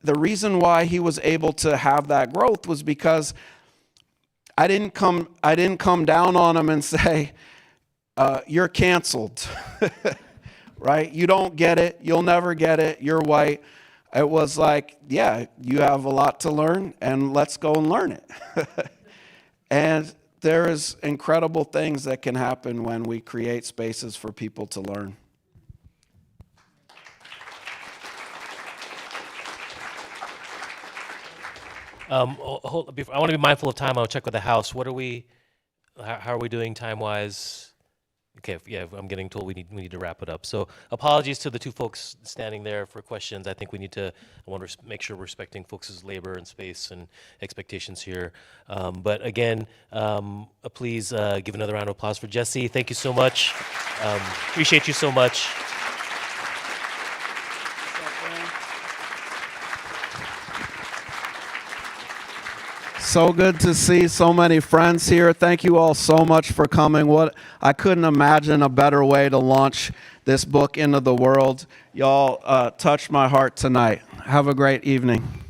[SPEAKER 5] The reason why he was able to have that growth was because I didn't come down on him and say, you're canceled, right? You don't get it. You'll never get it. You're white. It was like, yeah, you have a lot to learn, and let's go and learn it. And there is incredible things that can happen when we create spaces for people to learn.
[SPEAKER 6] I want to be mindful of time. I'll check with the house. How are we doing time-wise? Okay, yeah, I'm getting told we need to wrap it up. So apologies to the two folks standing there for questions. I think I want to make sure we're respecting folks' labor and space and expectations here. But again, please give another round of applause for Jesse. Thank you so much. Appreciate you so much.
[SPEAKER 5] So good to see so many friends here. Thank you all so much for coming. I couldn't imagine a better way to launch this book into the world. Y'all touched my heart tonight. Have a great evening.